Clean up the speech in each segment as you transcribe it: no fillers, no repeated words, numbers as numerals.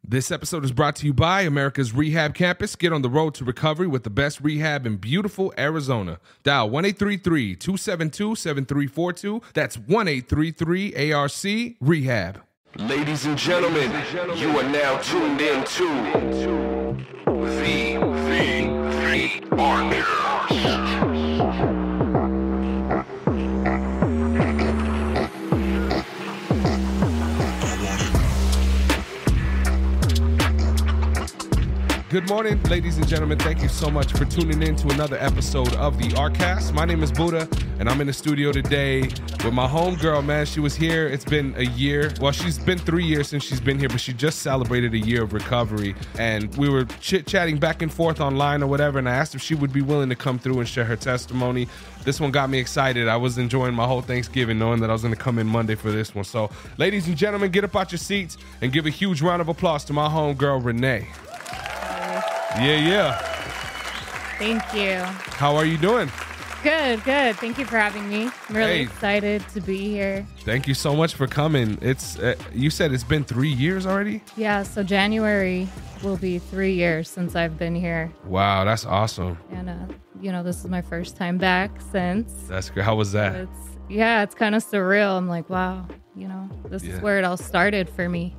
This episode is brought to you by Americas Rehab Campus. Get on the road to recovery with the best rehab in beautiful Arizona. Dial 1-833-272-7342. That's 1-833-ARC-REHAB. Ladies and gentlemen, you are now tuned in to the Archer. Good morning, ladies and gentlemen. Thank you so much for tuning in to another episode of the Arcast. My name is Buddha, and I'm in the studio today with my homegirl, man. She was here. It's been a year. Well, she's been 3 years since she's been here, but she just celebrated a year of recovery. And we were chit-chatting back and forth online or whatever, and I asked if she would be willing to come through and share her testimony. This one got me excited. I was enjoying my whole Thanksgiving knowing that I was going to come in Monday for this one. So, ladies and gentlemen, get up out your seats and give a huge round of applause to my homegirl, Renee. Yeah. Thank you. How are you doing? Good. Thank you for having me. I'm really excited to be here. Thank you so much for coming. It's you said it's been 3 years already? Yeah, so January will be 3 years since I've been here. Wow, that's awesome. And, this is my first time back since. That's great. How was that? It's kind of surreal. I'm like, wow, this is where it all started for me.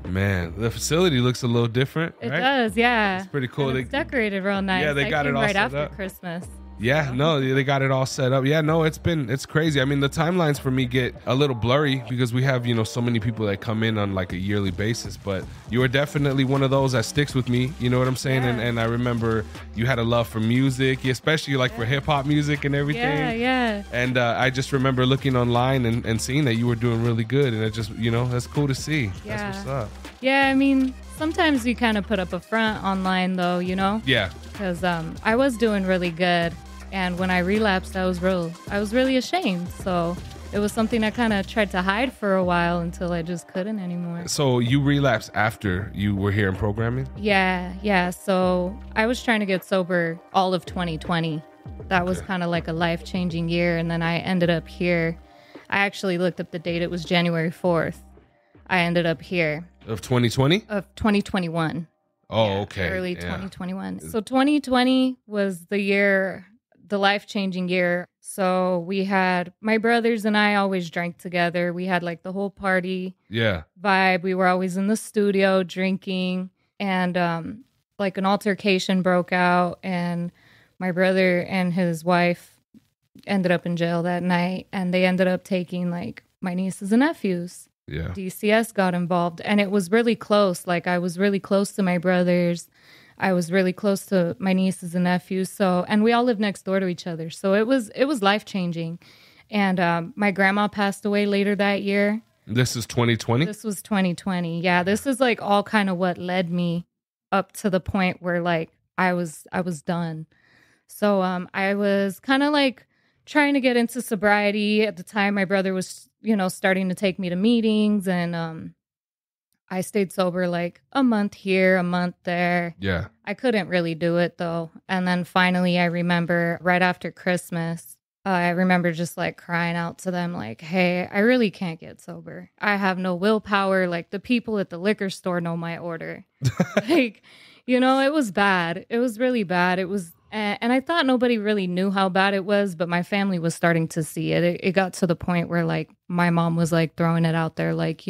Man, the facility looks a little different, right? It does, yeah. It's pretty cool. It's decorated real nice. Yeah, they got it all right set after up. Christmas. Yeah, no, they got it all set up. Yeah, no, it's crazy. I mean, the timelines for me get a little blurry because we have, so many people that come in on like a yearly basis, but you are definitely one of those that sticks with me. You know what I'm saying? Yeah. And I remember you had a love for music, especially like for hip hop music and everything. Yeah. And I just remember looking online and seeing that you were doing really good. And it just, that's cool to see. Yeah. That's what's up. Yeah, I mean, sometimes we kind of put up a front online though, Yeah. Because I was doing really good. And when I relapsed, I was really ashamed. So it was something I kind of tried to hide for a while until I just couldn't anymore. So you relapsed after you were here in programming? Yeah. So I was trying to get sober all of 2020. That was kind of like a life-changing year. And then I ended up here. I actually looked up the date. It was January 4th. I ended up here. Of 2020? Of 2021. Oh, yeah, okay. Early 2021. So 2020 was the life-changing year. So we had, my brothers and I always drank together. We had like the whole party vibe. We were always in the studio drinking, and like an altercation broke out, and my brother and his wife ended up in jail that night, and they ended up taking like my nieces and nephews. Yeah. DCS got involved, and it was really close. Like I was really close to my brothers. I was really close to my nieces and nephews. So, and we all lived next door to each other. So it was life-changing. And my grandma passed away later that year. This is 2020? This was 2020. Yeah, this is like all kind of what led me up to the point where like I was done. So I was kind of like trying to get into sobriety. At the time, my brother was, starting to take me to meetings, and I stayed sober like a month here, a month there. Yeah. I couldn't really do it though. And then finally, I remember right after Christmas, I remember just like crying out to them like, hey, I really can't get sober. I have no willpower. Like the people at the liquor store know my order. Like, it was bad. It was really bad. It was, and I thought nobody really knew how bad it was, but my family was starting to see it. It got to the point where like my mom was like throwing it out there like,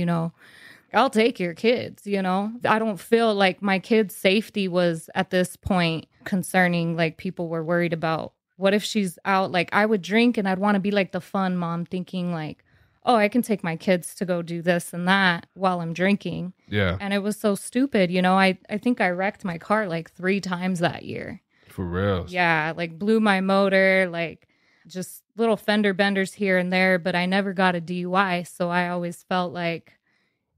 I'll take your kids, I don't feel like my kids' safety was at this point concerning. Like people were worried about what if she's out. Like I would drink and I'd want to be like the fun mom thinking like, oh, I can take my kids to go do this and that while I'm drinking. Yeah. And it was so stupid. I think I wrecked my car like 3 times that year. For real? Yeah. Like blew my motor, like just little fender benders here and there, but I never got a DUI. So I always felt like,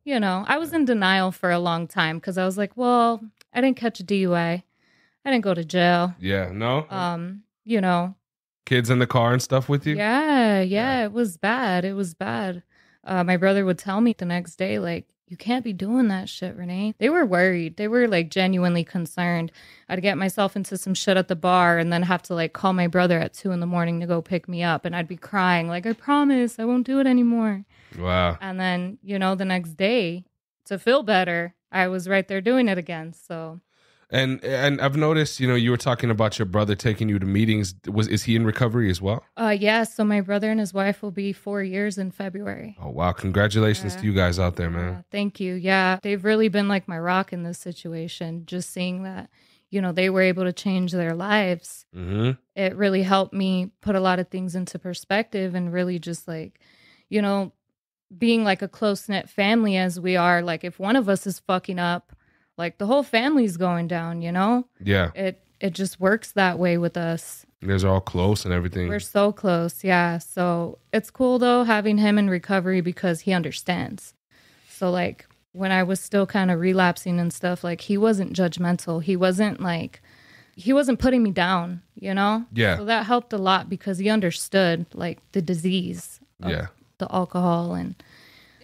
I was in denial for a long time because I was like, well, I didn't catch a DUI. I didn't go to jail. Yeah, no? Kids in the car and stuff with you? Yeah, it was bad. My brother would tell me the next day, like, you can't be doing that shit, Renee. They were worried. They were like genuinely concerned. I'd get myself into some shit at the bar and then have to like call my brother at 2 a.m. to go pick me up. And I'd be crying like, I promise I won't do it anymore. Wow. And then, the next day to feel better, I was right there doing it again. So. And I've noticed, you were talking about your brother taking you to meetings. Is he in recovery as well? Yeah. So my brother and his wife will be 4 years in February. Oh, wow. Congratulations to you guys out there, man. Thank you. Yeah. They've really been like my rock in this situation. Just seeing that, they were able to change their lives. Mm-hmm. It really helped me put a lot of things into perspective and really just like, being like a close-knit family as we are. Like if one of us is fucking up, like the whole family's going down, Yeah. It just works that way with us. You guys are all close and everything. We're so close, yeah. So it's cool though having him in recovery because he understands. So like when I was still kind of relapsing and stuff, like he wasn't judgmental. He wasn't putting me down, Yeah. So that helped a lot because he understood like the disease of the alcohol, and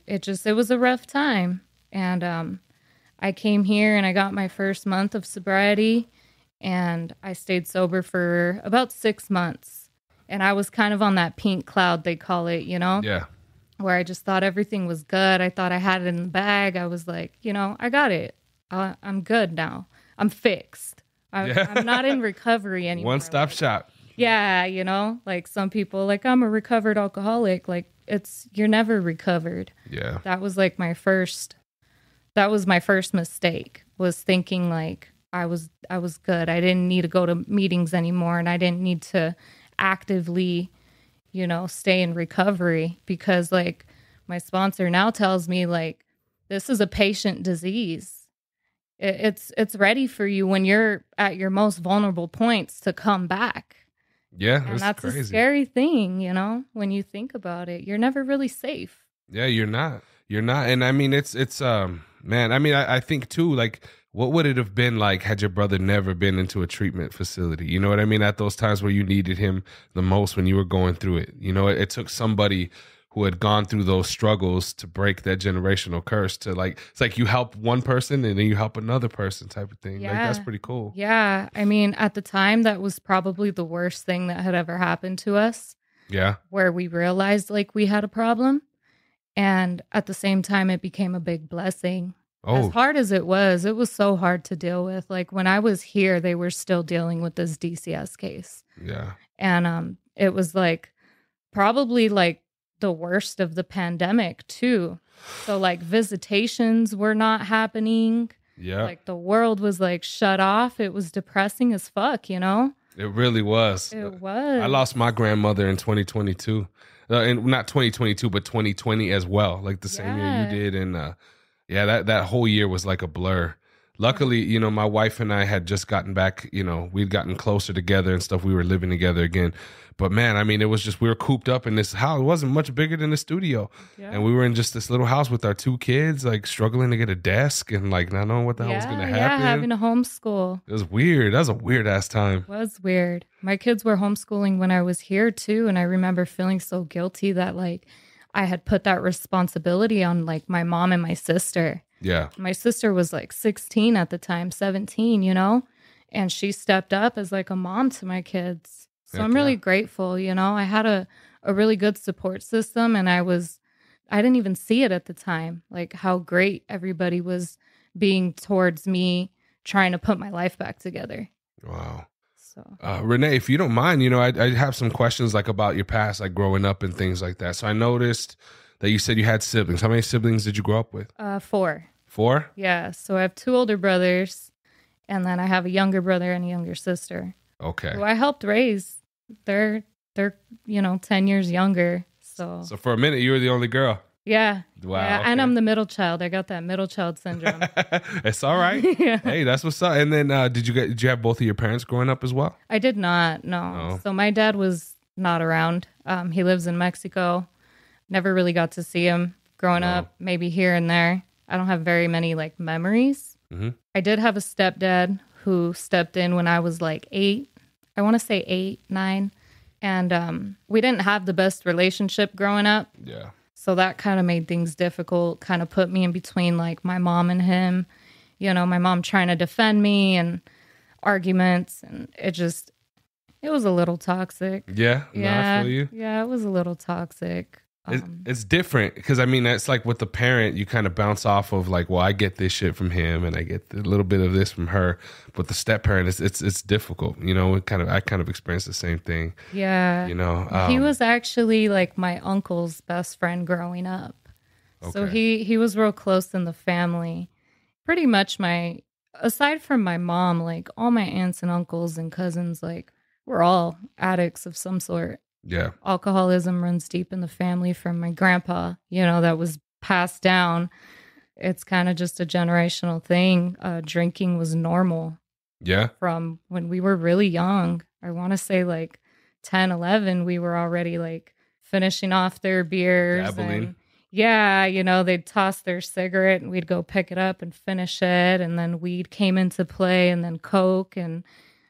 it was a rough time. And I came here and I got my first month of sobriety, and I stayed sober for about 6 months. And I was kind of on that pink cloud, they call it, Yeah. where I just thought everything was good. I thought I had it in the bag. I was like, I got it. I'm good now. I'm fixed. I'm not in recovery anymore. One-stop shop. Yeah, like some people, like I'm a recovered alcoholic. Like you're never recovered. Yeah. That was my first mistake, was thinking like I was good. I didn't need to go to meetings anymore, and I didn't need to actively, stay in recovery, because like my sponsor now tells me like this is a patient disease. It's ready for you when you're at your most vulnerable points to come back. Yeah, and that's crazy. A scary thing, when you think about it. You're never really safe. Yeah, you're not. And I mean, it's man, I mean, I think too, like, what would it have been like had your brother never been into a treatment facility? You know what I mean? At those times where you needed him the most, when you were going through it, it took somebody who had gone through those struggles to break that generational curse, to like, it's like you help one person and then you help another person type of thing. Yeah. Like, that's pretty cool. Yeah. I mean, at the time, that was probably the worst thing that had ever happened to us. Yeah. Where we realized like we had a problem. And at the same time, it became a big blessing. Oh. As hard as it was so hard to deal with. Like when I was here, they were still dealing with this DCS case. Yeah. And it was like probably like the worst of the pandemic too. So like visitations were not happening. Yeah. Like the world was like shut off. It was depressing as fuck, It really was. It was. I lost my grandmother in 2022. And not 2022, but 2020 as well. Like the same year you did. And that whole year was like a blur. Luckily, my wife and I had just gotten back, we'd gotten closer together and stuff. We were living together again. But man, I mean, it was just, we were cooped up in this house. It wasn't much bigger than the studio. Yeah. And we were in just this little house with our 2 kids, like struggling to get a desk and like not knowing what the hell was going to happen. Yeah, having a homeschool. It was weird. That was a weird ass time. It was weird. My kids were homeschooling when I was here too. And I remember feeling so guilty that like I had put that responsibility on like my mom and my sister. Yeah. My sister was like 16 at the time, 17, and she stepped up as like a mom to my kids. So I'm really grateful, I had a really good support system, and I didn't even see it at the time, like how great everybody was being towards me trying to put my life back together. Wow. So Renee, if you don't mind, I have some questions like about your past, like growing up and things like that. So I noticed that you said you had siblings. How many siblings did you grow up with? 4. 4? Yeah. So I have 2 older brothers, and then I have a younger brother and a younger sister. Okay. Who I helped raise. They're 10 years younger. So for a minute, you were the only girl. Yeah. Wow. Yeah, okay. And I'm the middle child. I got that middle child syndrome. It's all right. Yeah. Hey, that's what's up. And then did you have both of your parents growing up as well? I did not. No. Oh. So my dad was not around. He lives in Mexico. Never really got to see him growing up. Maybe here and there. I don't have very many like memories. Mm-hmm. I did have a stepdad who stepped in when I was like 8. I want to say 8, 9. And we didn't have the best relationship growing up. Yeah. So that kind of made things difficult, kind of put me in between like my mom and him. My mom trying to defend me and arguments. And it was a little toxic. Yeah. No, I feel you. Yeah, it was a little toxic. It's different because I mean that's like with the parent you kind of bounce off of like, well, I get this shit from him and I get a little bit of this from her, but the step parent it's difficult, you know. I kind of experienced the same thing. Yeah, you know, he was actually like my uncle's best friend growing up, so he was real close in the family. Pretty much aside from my mom, like all my aunts and uncles and cousins, like we're all addicts of some sort. Yeah. Alcoholism runs deep in the family from my grandpa, you know, that was passed down. It's kind of just a generational thing. Drinking was normal. Yeah. From when we were really young. I want to say like 10, 11, we were already like finishing off their beers. Dabbling. Yeah, you know, they'd toss their cigarette and we'd go pick it up and finish it. And then weed came into play and then Coke. And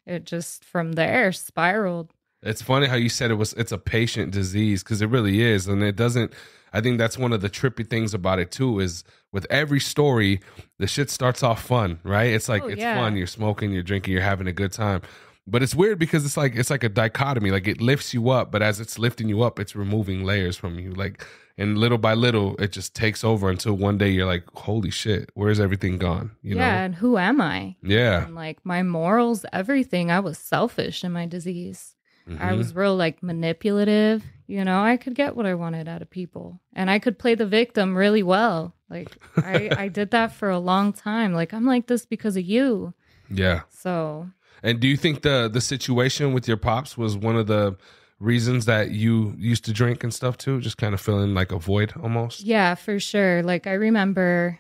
it just from there spiraled. It's funny how you said it's a patient disease because it really is. And it doesn't, I think that's one of the trippy things about it too, is with every story, the shit starts off fun, right? It's like, fun. You're smoking, you're drinking, you're having a good time. But it's weird because it's like a dichotomy. Like it lifts you up, but as it's lifting you up, it's removing layers from you. Like, and little by little, it just takes over until one day you're like, holy shit, where's everything gone? You know? And who am I? Yeah. And like my morals, everything. I was selfish in my disease. I was real like manipulative, you know, I could get what I wanted out of people and I could play the victim really well. Like I did that for a long time. Like, I'm like this because of you. Yeah. So. And do you think the situation with your pops was one of the reasons that you used to drink and stuff too? Just kind of feeling like a void almost? Yeah, for sure. Like I remember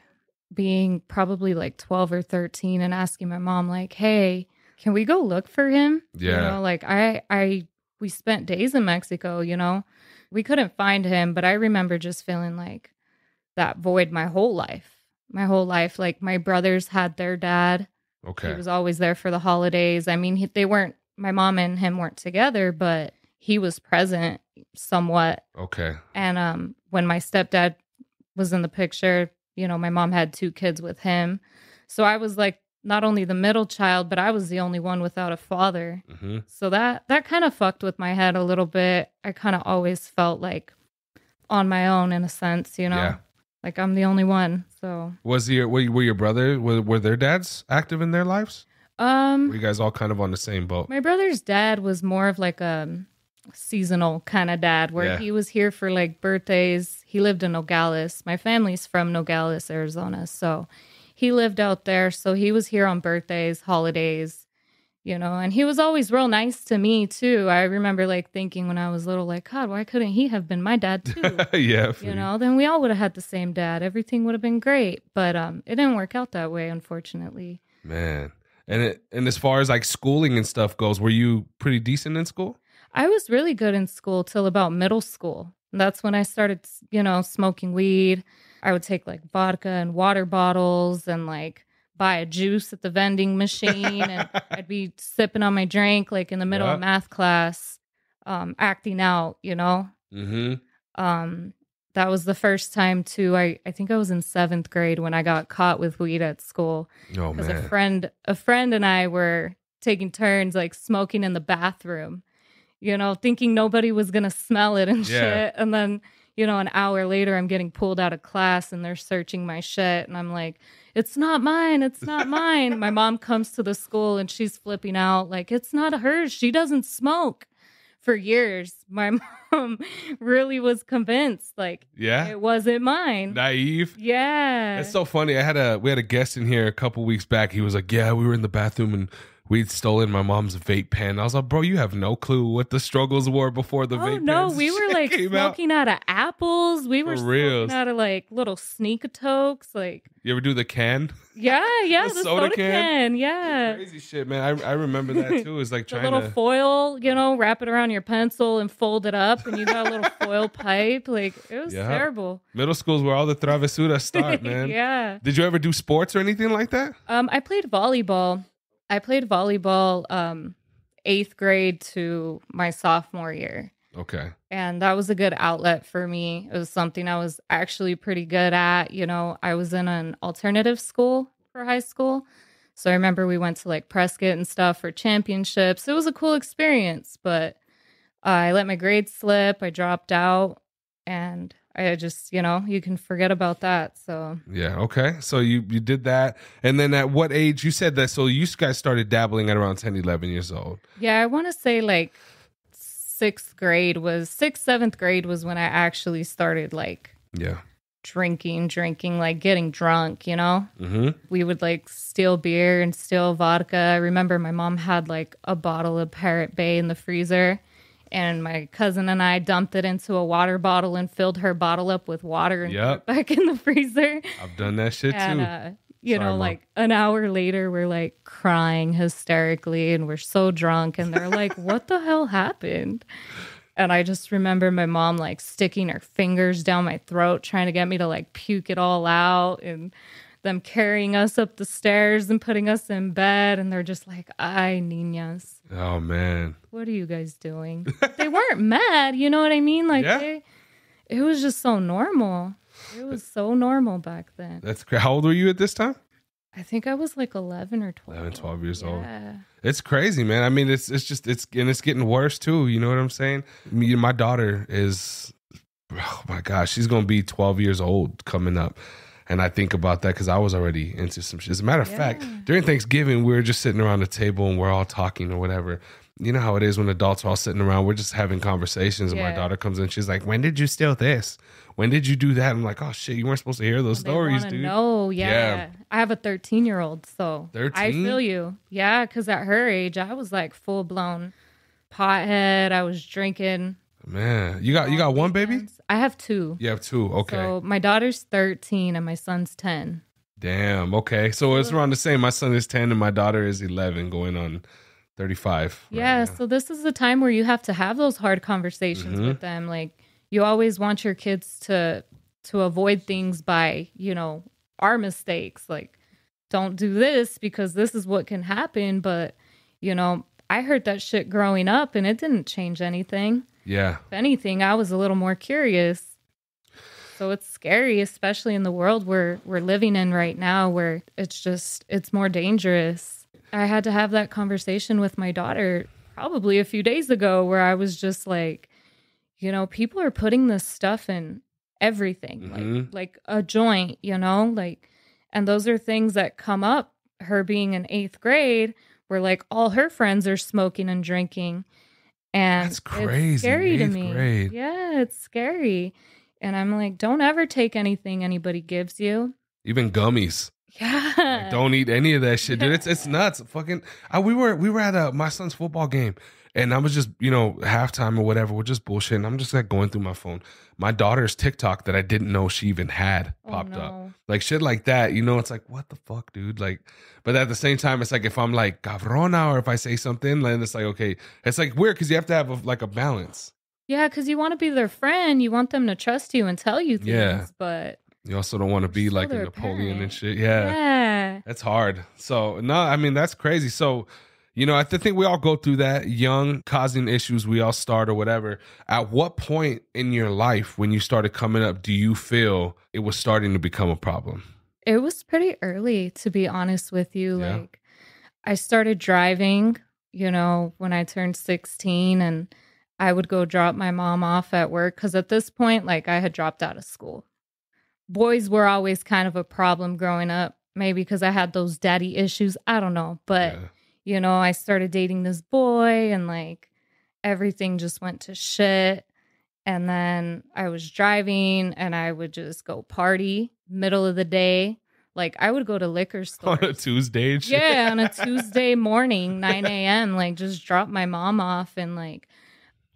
being probably like 12 or 13 and asking my mom like, hey, can we go look for him? Yeah. You know, like we spent days in Mexico, you know, we couldn't find him, but I remember just feeling like that void my whole life. Like my brothers had their dad. Okay. He was always there for the holidays. I mean, my mom and him weren't together, but he was present somewhat. Okay. And when my stepdad was in the picture, you know, my mom had 2 kids with him. So I was like, not only the middle child, but I was the only one without a father. So that kind of fucked with my head a little bit. I kind of always felt like on my own in a sense, you know, like I'm the only one. So were your brother, were their dads active in their lives? Were you guys all kind of on the same boat? My brother's dad was more of like a seasonal kind of dad where he was here for like birthdays. He lived in Nogales. My family's from Nogales, Arizona. So he lived out there, so he was here on birthdays, holidays, you know, and he was always real nice to me, too. I remember, like, thinking when I was little, like, God, why couldn't he have been my dad, too? Yeah. You know, then we all would have had the same dad. Everything would have been great, but it didn't work out that way, unfortunately. Man. And as far as, like, schooling and stuff goes, were you pretty decent in school? I was really good in school till about middle school. And that's when I started, you know, smoking weed. I would take like vodka and water bottles and like buy a juice at the vending machine. And I'd be sipping on my drink like in the middle of math class, acting out, you know. That was the first time too. I think I was in 7th grade when I got caught with weed at school. Oh, because man. a friend and I were taking turns like smoking in the bathroom, you know, thinking nobody was going to smell it and shit. And then, you know, an hour later, I'm getting pulled out of class and they're searching my shit. And I'm like, it's not mine. It's not mine. My mom comes to the school and she's flipping out like, it's not hers. She doesn't smoke. For years, my mom really was convinced like, it wasn't mine. Naive. Yeah. It's so funny. We had a guest in here a couple weeks back. He was like, yeah, we were in the bathroom and we'd stolen my mom's vape pen. I was like, bro, you have no clue what the struggles were before the vape pen. No, we were like smoking out of apples. We were smoking out of like little sneak-a-tokes. Like, you ever do the can? Yeah, the soda can. Yeah. Crazy shit, man. I remember that too. It's like trying to... little foil, you know, wrap it around your pencil and fold it up and you got a little foil pipe. Like, it was terrible. Middle school's where all the travesuras start, man. Yeah. Did you ever do sports or anything like that? I played volleyball. 8th grade to my sophomore year. Okay. And that was a good outlet for me. It was something I was actually pretty good at. You know, I was in an alternative school for high school. So I remember we went to like Prescott and stuff for championships. It was a cool experience, but I let my grades slip. I dropped out. And I just, you can forget about that. So Yeah. Okay. So you did that. And then at what age, you said that, so you guys started dabbling at around 10, 11 years old. yeah, I want to say like sixth, seventh grade was when I actually started like Yeah. drinking, like getting drunk, Mm-hmm. We would like steal beer and steal vodka. I remember my mom had like a bottle of Parrot Bay in the freezer, and my cousin and I dumped it into a water bottle and filled her bottle up with water and put it back in the freezer. I've done that shit too. And, Sorry, Mom. like an hour later, we're like crying hysterically and we're so drunk. And they're like, what the hell happened? And I just remember my mom like sticking her fingers down my throat, trying to get me to like puke it all out, and them carrying us up the stairs and putting us in bed. And they're just like, ay, niñas. Oh, man. What are you guys doing? They weren't mad. You know what I mean? Like, it was just so normal. It was so normal back then. That's great. How old were you at this time? I think I was like 11 or 12. 11, 12 years old. It's crazy, man. I mean, it's getting worse too. You know what I'm saying? My daughter is, oh my gosh, she's going to be 12 years old coming up. And I think about that because I was already into some shit. As a matter of fact, during Thanksgiving, we were just sitting around the table and we're all talking or whatever. You know how it is when adults are all sitting around, we're just having conversations, and my daughter comes in, she's like, when did you steal this? When did you do that? I'm like, oh shit, you weren't supposed to hear those stories, dude. No, yeah. I have a 13-year-old, so 13? I feel you. Yeah, because at her age, I was like full blown pothead. I was drinking. Man, you got one baby? I have two. You have two, okay. So my daughter's 13 and my son's 10. Damn, okay. So it's around the same. My son is 10 and my daughter is 11 going on 35. Yeah, so this is the time where you have to have those hard conversations with them. Like, you always want your kids to avoid things by, our mistakes. Like, don't do this because this is what can happen. But, I heard that shit growing up and it didn't change anything. Yeah. If anything, I was a little more curious. So it's scary, especially in the world we're living in right now, where it's more dangerous. I had to have that conversation with my daughter probably a few days ago, where I was just like, people are putting this stuff in everything, like a joint, and those are things that come up. Her being in 8th grade, where like all her friends are smoking and drinking. And that's crazy. It's scary to me. Grade. Yeah, it's scary. And I'm like, don't ever take anything anybody gives you. Even gummies. Yeah. Like, don't eat any of that shit, dude. It's nuts. Fucking. We were at my son's football game, and I was just halftime or whatever. We're just bullshitting. I'm just like going through my phone. My daughter's TikTok that I didn't know she even had popped up, like shit like that. It's like, what the fuck, dude? Like, but at the same time, it's like if I'm like cabrona, or if I say something, then it's like, okay, it's like weird because you have to have a balance. Yeah, because you want to be their friend. You want them to trust you and tell you things, but you also don't want to be like a Napoleon and shit. Yeah. That's hard. So, no, I mean, that's crazy. So, I think we all go through that young, causing issues. We all start or whatever. At what point in your life when you started coming up, do you feel it was starting to become a problem? It was pretty early, to be honest with you. Yeah. Like, I started driving, when I turned 16, and I would go drop my mom off at work. Because at this point, like, I had dropped out of school. Boys were always kind of a problem growing up, maybe because I had those daddy issues. I don't know. But, I started dating this boy, and like everything just went to shit. And then I was driving and I would just go party middle of the day. Like, I would go to liquor stores. On a Tuesday? Yeah, on a Tuesday morning, 9 a.m., like just drop my mom off. And like,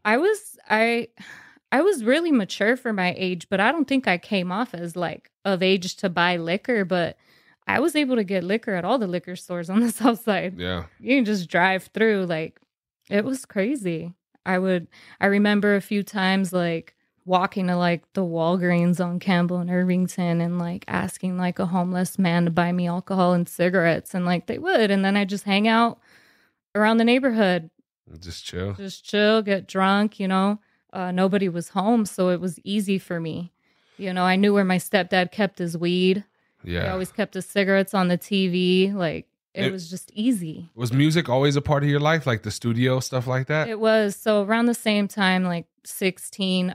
I was really mature for my age, but I don't think I came off as like of age to buy liquor, but I was able to get liquor at all the liquor stores on the south side. Yeah. You can just drive through. Like, it was crazy. I remember a few times like walking to like the Walgreens on Campbell and Irvington and like asking like a homeless man to buy me alcohol and cigarettes, and like they would. And then I just hang out around the neighborhood. Just chill, get drunk, nobody was home. So it was easy for me. I knew where my stepdad kept his weed. Yeah. He always kept his cigarettes on the TV. Like, It was just easy. Was music always a part of your life, like the studio, stuff like that? It was. So around the same time, like 16,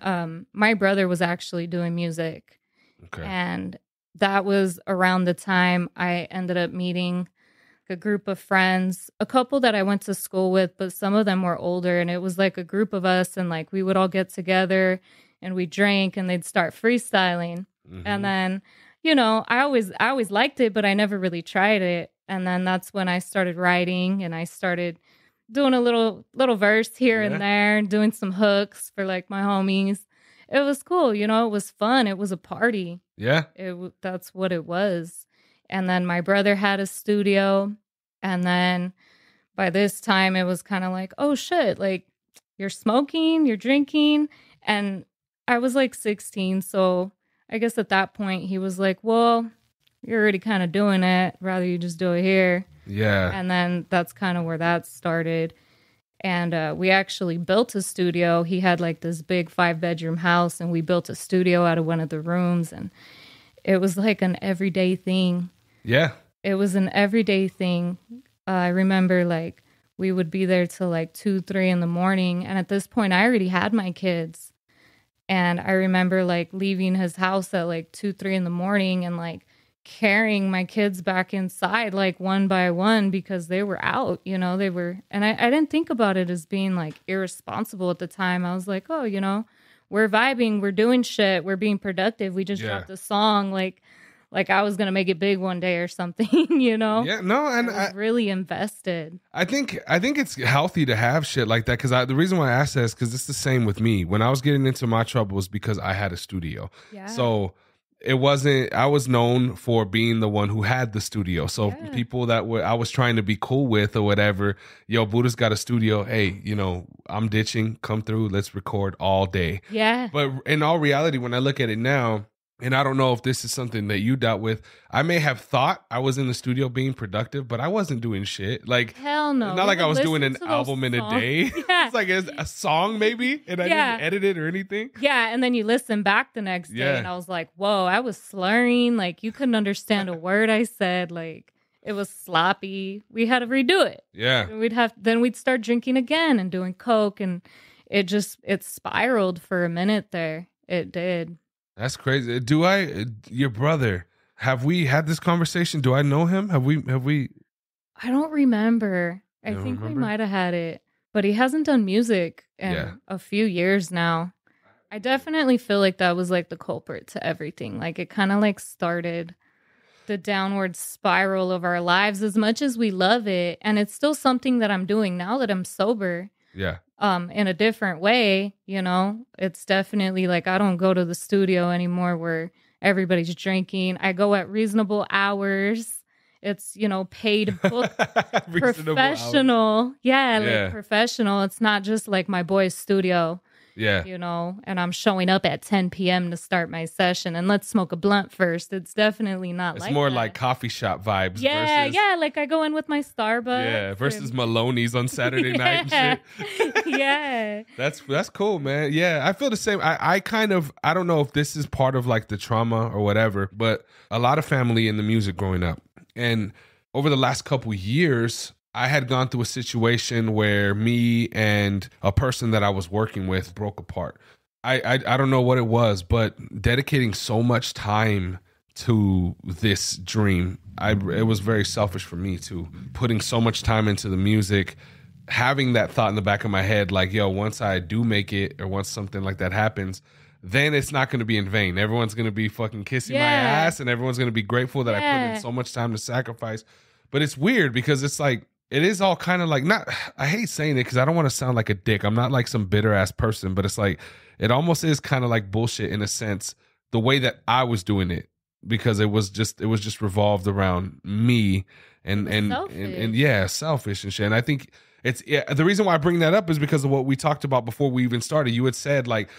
my brother was actually doing music. Okay. And that was around the time I ended up meeting a group of friends, a couple that I went to school with, but some of them were older. And it was like a group of us, and like we would all get together and we drank and they'd start freestyling. Mm-hmm. And then, you know, I always liked it, but I never really tried it. And then that's when I started writing, and I started doing a little verse here and there, and doing some hooks for like my homies. It was cool, you know, it was fun. It was a party. Yeah. That's what it was. And then my brother had a studio. And then by this time it was kind of like, oh shit, like you're smoking, you're drinking. And I was like 16. So I guess at that point he was like, well, you're already kind of doing it. Rather you just do it here. Yeah. And then that's kind of where that started. And we actually built a studio. He had like this big 5-bedroom house, and we built a studio out of one of the rooms. And it was like an everyday thing. Yeah. It was an everyday thing. I remember like we would be there till like 2, 3 in the morning. And at this point I already had my kids. And I remember like leaving his house at like 2, 3 in the morning and like carrying my kids back inside like one by one because they were out, you know, and I didn't think about it as being like irresponsible at the time. I was like, oh, you know, we're vibing, we're doing shit, we're being productive. We just dropped a song like I was going to make it big one day or something, you know? Yeah, no, and I was really invested. I think it's healthy to have shit like that, because the reason why I asked that is because it's the same with me. When I was getting into my troubles, because I had a studio. Yeah. So it wasn't, I was known for being the one who had the studio. So people that I was trying to be cool with or whatever, yo, Buddha's got a studio. Hey, you know, I'm ditching, come through, let's record all day. Yeah. But in all reality, when I look at it now, and I don't know if this is something that you dealt with, I may have thought I was in the studio being productive, but I wasn't doing shit. Like, hell no. Not like I was doing an album in a day. Yeah. It's like a song maybe, and I didn't edit it or anything. Yeah, and then you listen back the next day, and I was like, whoa, I was slurring. Like, you couldn't understand a word I said. Like, it was sloppy. We had to redo it. Yeah. And we'd start drinking again and doing coke, and it spiraled for a minute there. It did. That's crazy. Your brother, have we had this conversation? Do I know him? Have we? I don't remember. I think we might have had it, but he hasn't done music in a few years now. I definitely feel like that was like the culprit to everything. Like it kind of like started the downward spiral of our lives, as much as we love it. And it's still something that I'm doing now that I'm sober. Yeah. In a different way, you know, it's definitely like I don't go to the studio anymore where everybody's drinking. I go at reasonable hours. It's, you know, paid book, professional. Yeah, like professional. It's not just like my boy's studio. Yeah. You know, and I'm showing up at 10 p.m. to start my session, and let's smoke a blunt first. It's definitely not it's like more that. like coffee shop vibes. Yeah, versus, yeah. Like I go in with my Starbucks. Yeah, versus Maloney's on Saturday night and shit. Yeah. That's cool, man. Yeah, I feel the same. I don't know if this is part of like the trauma or whatever, but a lot of family in the music growing up. And over the last couple years, I had gone through a situation where me and a person that I was working with broke apart. I don't know what it was, but dedicating so much time to this dream, it was very selfish for me too. Putting so much time into the music, having that thought in the back of my head, like, yo, once I do make it or once something like that happens, then it's not going to be in vain. Everyone's going to be fucking kissing my ass, and everyone's going to be grateful that I put in so much time to sacrifice. But it's weird because it's like, it is all kind of like, I hate saying it because I don't want to sound like a dick. I'm not like some bitter ass person, but it's like, it almost is kind of like bullshit in a sense, the way that I was doing it, because it was just revolved around me and selfish and shit. And I think the reason why I bring that up is because of what we talked about before we even started. You had said like,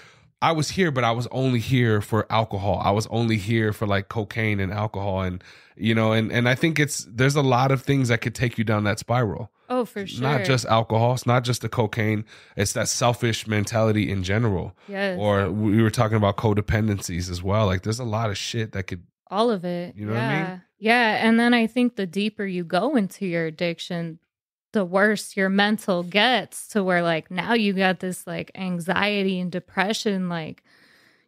I was here, but I was only here for alcohol. I was only here for like cocaine and alcohol, and you know, and I think there's a lot of things that could take you down that spiral. Oh, for sure. Not just alcohol. It's not just the cocaine. It's that selfish mentality in general. Yes. Or we were talking about codependencies as well. Like there's a lot of shit that could All of it. You know what I mean? Yeah. And then I think the deeper you go into your addiction, the worse your mental gets, to where like now you got this like anxiety and depression, like,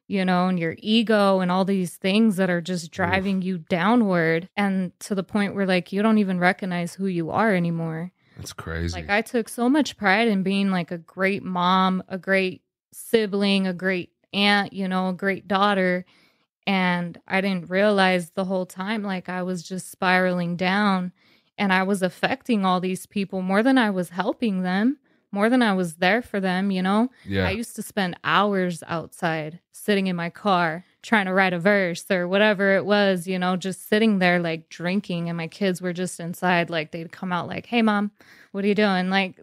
you know, and your ego and all these things that are just driving you downward, and to the point where like you don't even recognize who you are anymore. That's crazy. Like I took so much pride in being like a great mom, a great sibling, a great aunt, you know, a great daughter. And I didn't realize the whole time, like I was just spiraling down, and I was affecting all these people more than I was helping them, more than I was there for them, you know? Yeah. I used to spend hours outside sitting in my car trying to write a verse or whatever it was, you know, just sitting there like drinking, and my kids were just inside. Like they'd come out like, "Hey mom, what are you doing? Like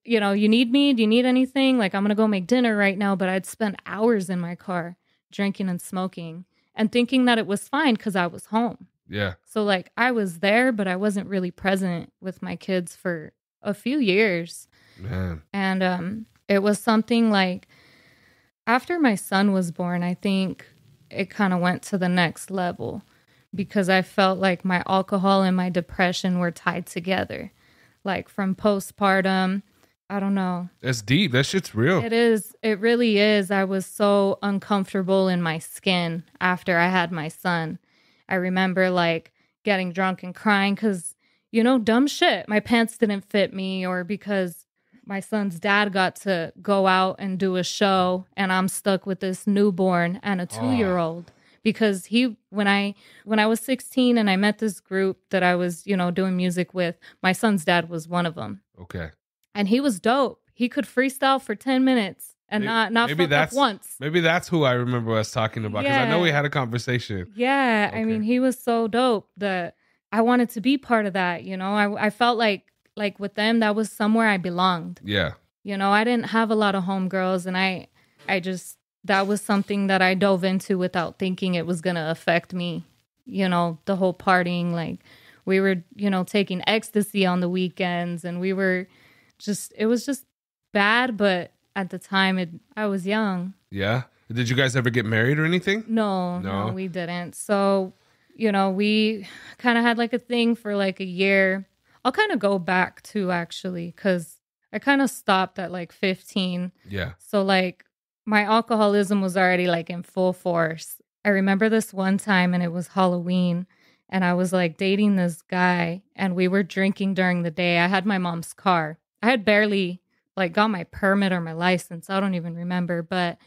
you know, you need me? Do you need anything? Like I'm going to go make dinner right now." But I'd spend hours in my car drinking and smoking and thinking that it was fine because I was home. Yeah. So like I was there, but I wasn't really present with my kids for a few years. Man. And it was something like after my son was born, I think it kind of went to the next level, because I felt like my alcohol and my depression were tied together. Like from postpartum, I don't know. That's deep. That shit's real. It is. It really is. I was so uncomfortable in my skin after I had my son. I remember like getting drunk and crying because, you know, dumb shit. My pants didn't fit me, or because my son's dad got to go out and do a show and I'm stuck with this newborn and a 2-year-old. Because when I was 16 and I met this group that I was, you know, doing music with, my son's dad was one of them. Okay. And he was dope. He could freestyle for 10 minutes and not fuck up once. Maybe that's who I remember us talking about, because I know we had a conversation. Yeah. Okay. I mean, he was so dope that I wanted to be part of that. You know, I felt like with them, that was somewhere I belonged. Yeah. You know, I didn't have a lot of homegirls, and I just, that was something that I dove into without thinking it was going to affect me. You know, the whole partying, like we were, you know, taking ecstasy on the weekends, and we were just, it was just bad. But at the time, I was young. Yeah. Did you guys ever get married or anything? No, we didn't. So, you know, we kind of had like a thing for like a year. I'll kind of go back to actually, because I kind of stopped at like 15. Yeah. So like my alcoholism was already like in full force. I remember this one time, and it was Halloween, and I was like dating this guy, and we were drinking during the day. I had my mom's car. I had barely like got my permit or my license. I don't even remember, but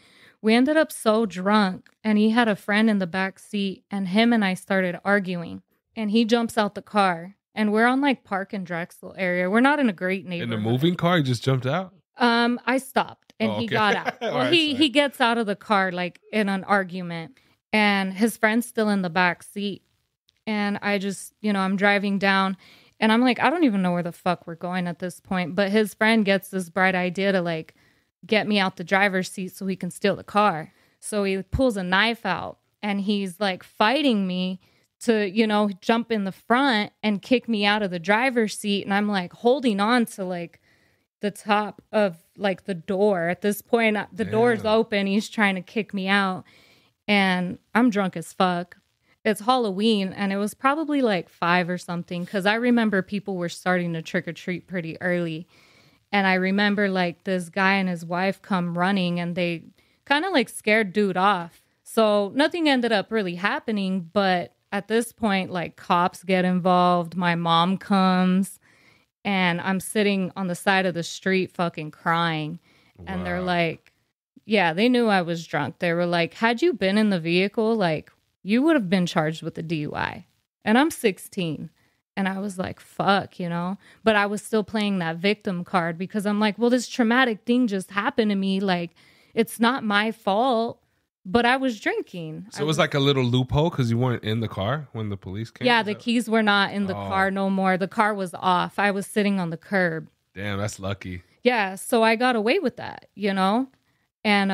we ended up so drunk, and he had a friend in the back seat, and him and I started arguing, and he jumps out the car. And we're on like Park and Drexel area. We're not in a great neighborhood. In the moving car, he just jumped out? I stopped, and he got out. Well, he gets out of the car like in an argument, and his friend's still in the back seat. And I just, you know, I'm driving down, and I'm like, I don't even know where the fuck we're going at this point. But his friend gets this bright idea to like get me out the driver's seat so he can steal the car. So he pulls a knife out, and he's like fighting me to, you know, jump in the front and kick me out of the driver's seat. And I'm like holding on to like the top of like the door. At this point, the door's open. He's trying to kick me out, and I'm drunk as fuck. It's Halloween, and it was probably like 5 or something, because I remember people were starting to trick or treat pretty early. And I remember like this guy and his wife come running, and they kind of like scared dude off. So nothing ended up really happening, but at this point, like cops get involved. My mom comes, and I'm sitting on the side of the street fucking crying. Wow. And they're like, yeah, they knew I was drunk. They were like, had you been in the vehicle, like you would have been charged with a DUI. And I'm 16. And I was like, fuck, you know, but I was still playing that victim card, because I'm like, well, this traumatic thing just happened to me. Like, it's not my fault. But I was drinking. So it was like a little loophole because you weren't in the car when the police came? Yeah, the keys were not in the car no more. The car was off. I was sitting on the curb. Damn, that's lucky. Yeah, so I got away with that, you know? And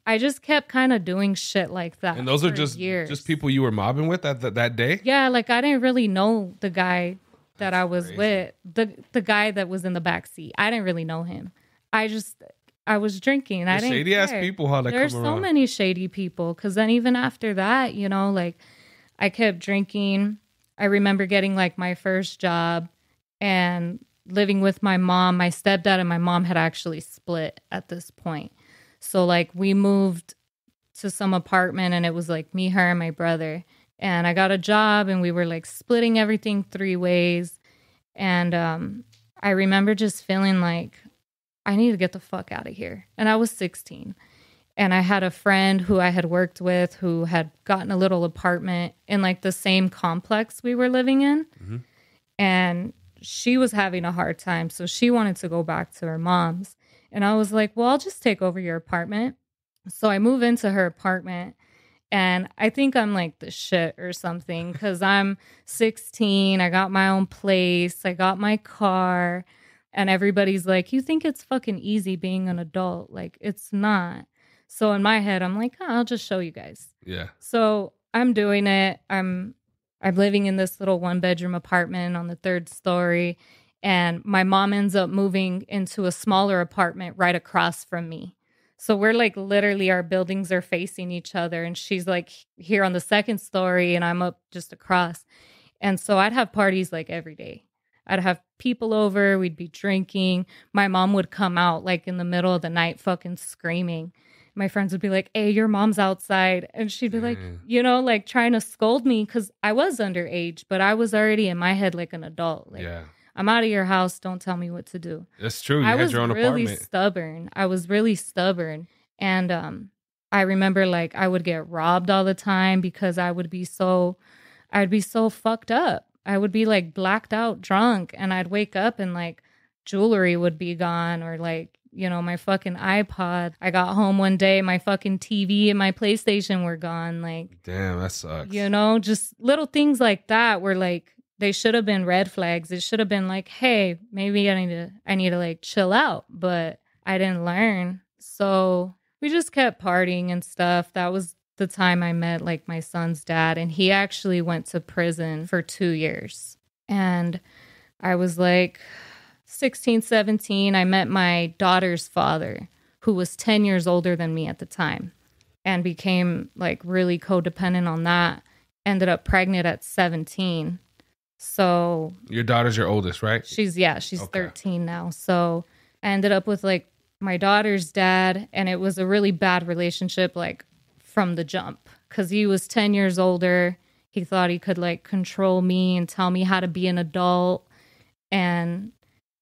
I just kept kind of doing shit like that. And those are just people you were mobbing with that day? Yeah, like I didn't really know the guy that I was with. The guy that was in the back seat. I didn't really know him. I was drinking. And I didn't shady care. Ass people how that There's come so around. many shady people. Because then even after that, you know, like I kept drinking. I remember getting like my first job and living with my mom. My stepdad and my mom had actually split at this point. So like we moved to some apartment and it was like me, her, and my brother. And I got a job and we were like splitting everything 3 ways. And I remember just feeling like I need to get the fuck out of here. And I was 16. And I had a friend who I had worked with who had gotten a little apartment in like the same complex we were living in. Mm-hmm. And she was having a hard time. So she wanted to go back to her mom's. And I was like, well, I'll just take over your apartment. So I move into her apartment. And I think I'm like the shit or something because I'm 16. I got my own place. I got my car. And everybody's like, you think it's fucking easy being an adult? Like, it's not. So in my head, I'm like, oh, I'll just show you guys. Yeah. So I'm doing it. I'm living in this little 1-bedroom apartment on the 3rd story. And my mom ends up moving into a smaller apartment right across from me. So we're like literally our buildings are facing each other. And she's like here on the 2nd story and I'm up just across. And so I'd have parties like every day. I'd have people over. We'd be drinking. My mom would come out like in the middle of the night fucking screaming. My friends would be like, hey, your mom's outside. And she'd be like, you know, like trying to scold me because I was underage, but I was already in my head like an adult. Like, I'm out of your house. Don't tell me what to do. That's true. You had your own apartment. Stubborn. I was really stubborn. And I remember like I would get robbed all the time because I'd be so fucked up. I would be like blacked out drunk and I'd wake up and like jewelry would be gone or like, you know, my fucking iPod. I got home one day, my fucking TV and my PlayStation were gone. Like, damn, that sucks. You know, just little things like that were like, they should have been red flags. It should have been like, hey, maybe I need to like chill out, but I didn't learn. So we just kept partying and stuff. That was the time I met like my son's dad, and he actually went to prison for 2 years. And I was like 16, 17, I met my daughter's father, who was 10 years older than me at the time, and became like really codependent on that. Ended up pregnant at 17. So your daughter's your oldest, right? She's okay. 13 now. So I ended up with like my daughter's dad, and it was a really bad relationship, like from the jump, because he was 10 years older. He thought he could like control me and tell me how to be an adult. And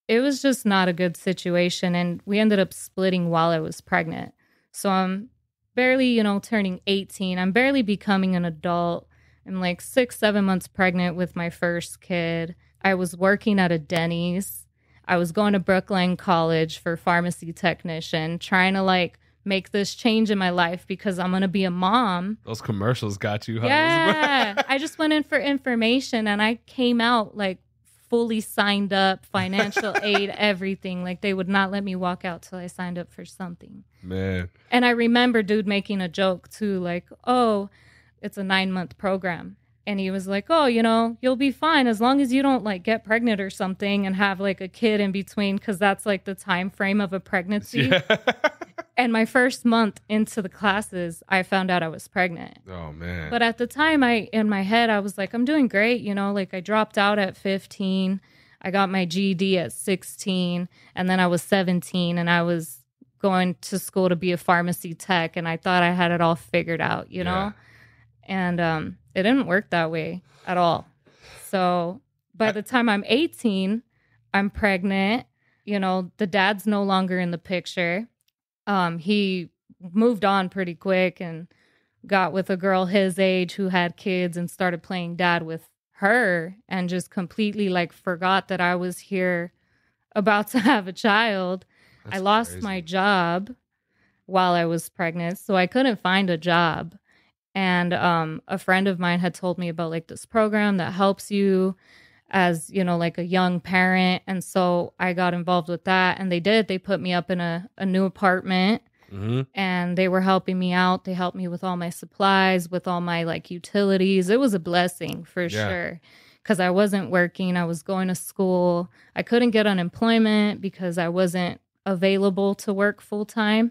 it was just not a good situation. And we ended up splitting while I was pregnant. So I'm barely, you know, turning 18. I'm barely becoming an adult. I'm like 6-7 months pregnant with my first kid. I was working at a Denny's. I was going to Brookline College for pharmacy technician, trying to like make this change in my life because I'm going to be a mom. Those commercials got you. Huh? Yeah. I just went in for information and I came out like fully signed up, financial aid, everything. Like they would not let me walk out till I signed up for something. Man. And I remember dude making a joke too, like, oh, it's a 9-month program. And he was like, oh, you know, you'll be fine as long as you don't like get pregnant or something and have like a kid in between, because that's like the time frame of a pregnancy. Yeah. And my first month into the classes, I found out I was pregnant. Oh, man. But at the time, in my head, I was like, I'm doing great. You know, like I dropped out at 15. I got my GED at 16. And then I was 17 and I was going to school to be a pharmacy tech. And I thought I had it all figured out, you know? And it didn't work that way at all. So by the time I'm 18, I'm pregnant. You know, the dad's no longer in the picture. He moved on pretty quick and got with a girl his age who had kids and started playing dad with her and just completely like forgot that I was here about to have a child. That's I lost crazy. My job while I was pregnant, so I couldn't find a job. And a friend of mine had told me about like this program that helps you as, you know, like a young parent. And so I got involved with that. And they put me up in a new apartment. Mm-hmm. And they were helping me out. They helped me with all my supplies, with all my like utilities. It was a blessing for sure. Because I wasn't working. I was going to school. I couldn't get unemployment because I wasn't available to work full time.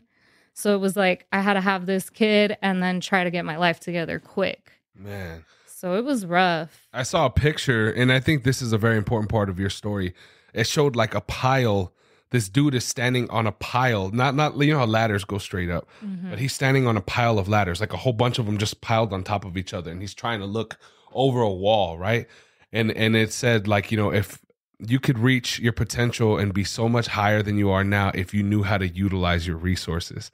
So it was like I had to have this kid and then try to get my life together quick. Man. So it was rough. I saw a picture, and I think this is a very important part of your story. It showed like a pile. This dude is standing on a pile, not you know how ladders go straight up, but he's standing on a pile of ladders, like a whole bunch of them just piled on top of each other, and he's trying to look over a wall, right? And it said like, you know, if you could reach your potential and be so much higher than you are now if you knew how to utilize your resources.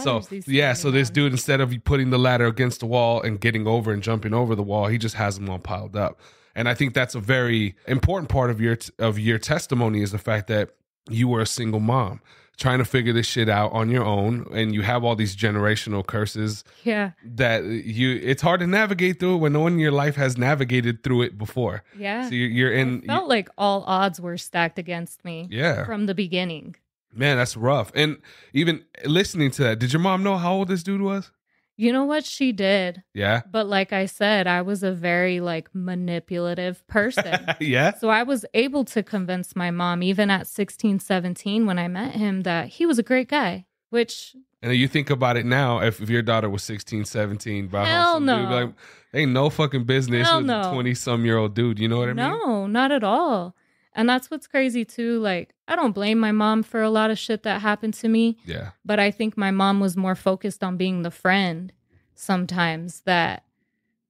So this dude, instead of putting the ladder against the wall and getting over and jumping over the wall, he just has them all piled up. And I think that's a very important part of your testimony, is the fact that you were a single mom trying to figure this shit out on your own, and you have all these generational curses that it's hard to navigate through it when no one in your life has navigated through it before. Yeah. So it felt like all odds were stacked against me from the beginning. Man, that's rough. And even listening to that, did your mom know how old this dude was? You know what? She did. Yeah. But like I said, I was a very like manipulative person. Yeah. So I was able to convince my mom, even at 16, 17, when I met him, that he was a great guy, which... And you think about it now, if your daughter was 16, 17, hell no. Dude, like, ain't no fucking business with a 20-some-year-old dude. You know what I mean? No, not at all. And that's what's crazy too. Like, I don't blame my mom for a lot of shit that happened to me. Yeah. But I think my mom was more focused on being the friend sometimes, that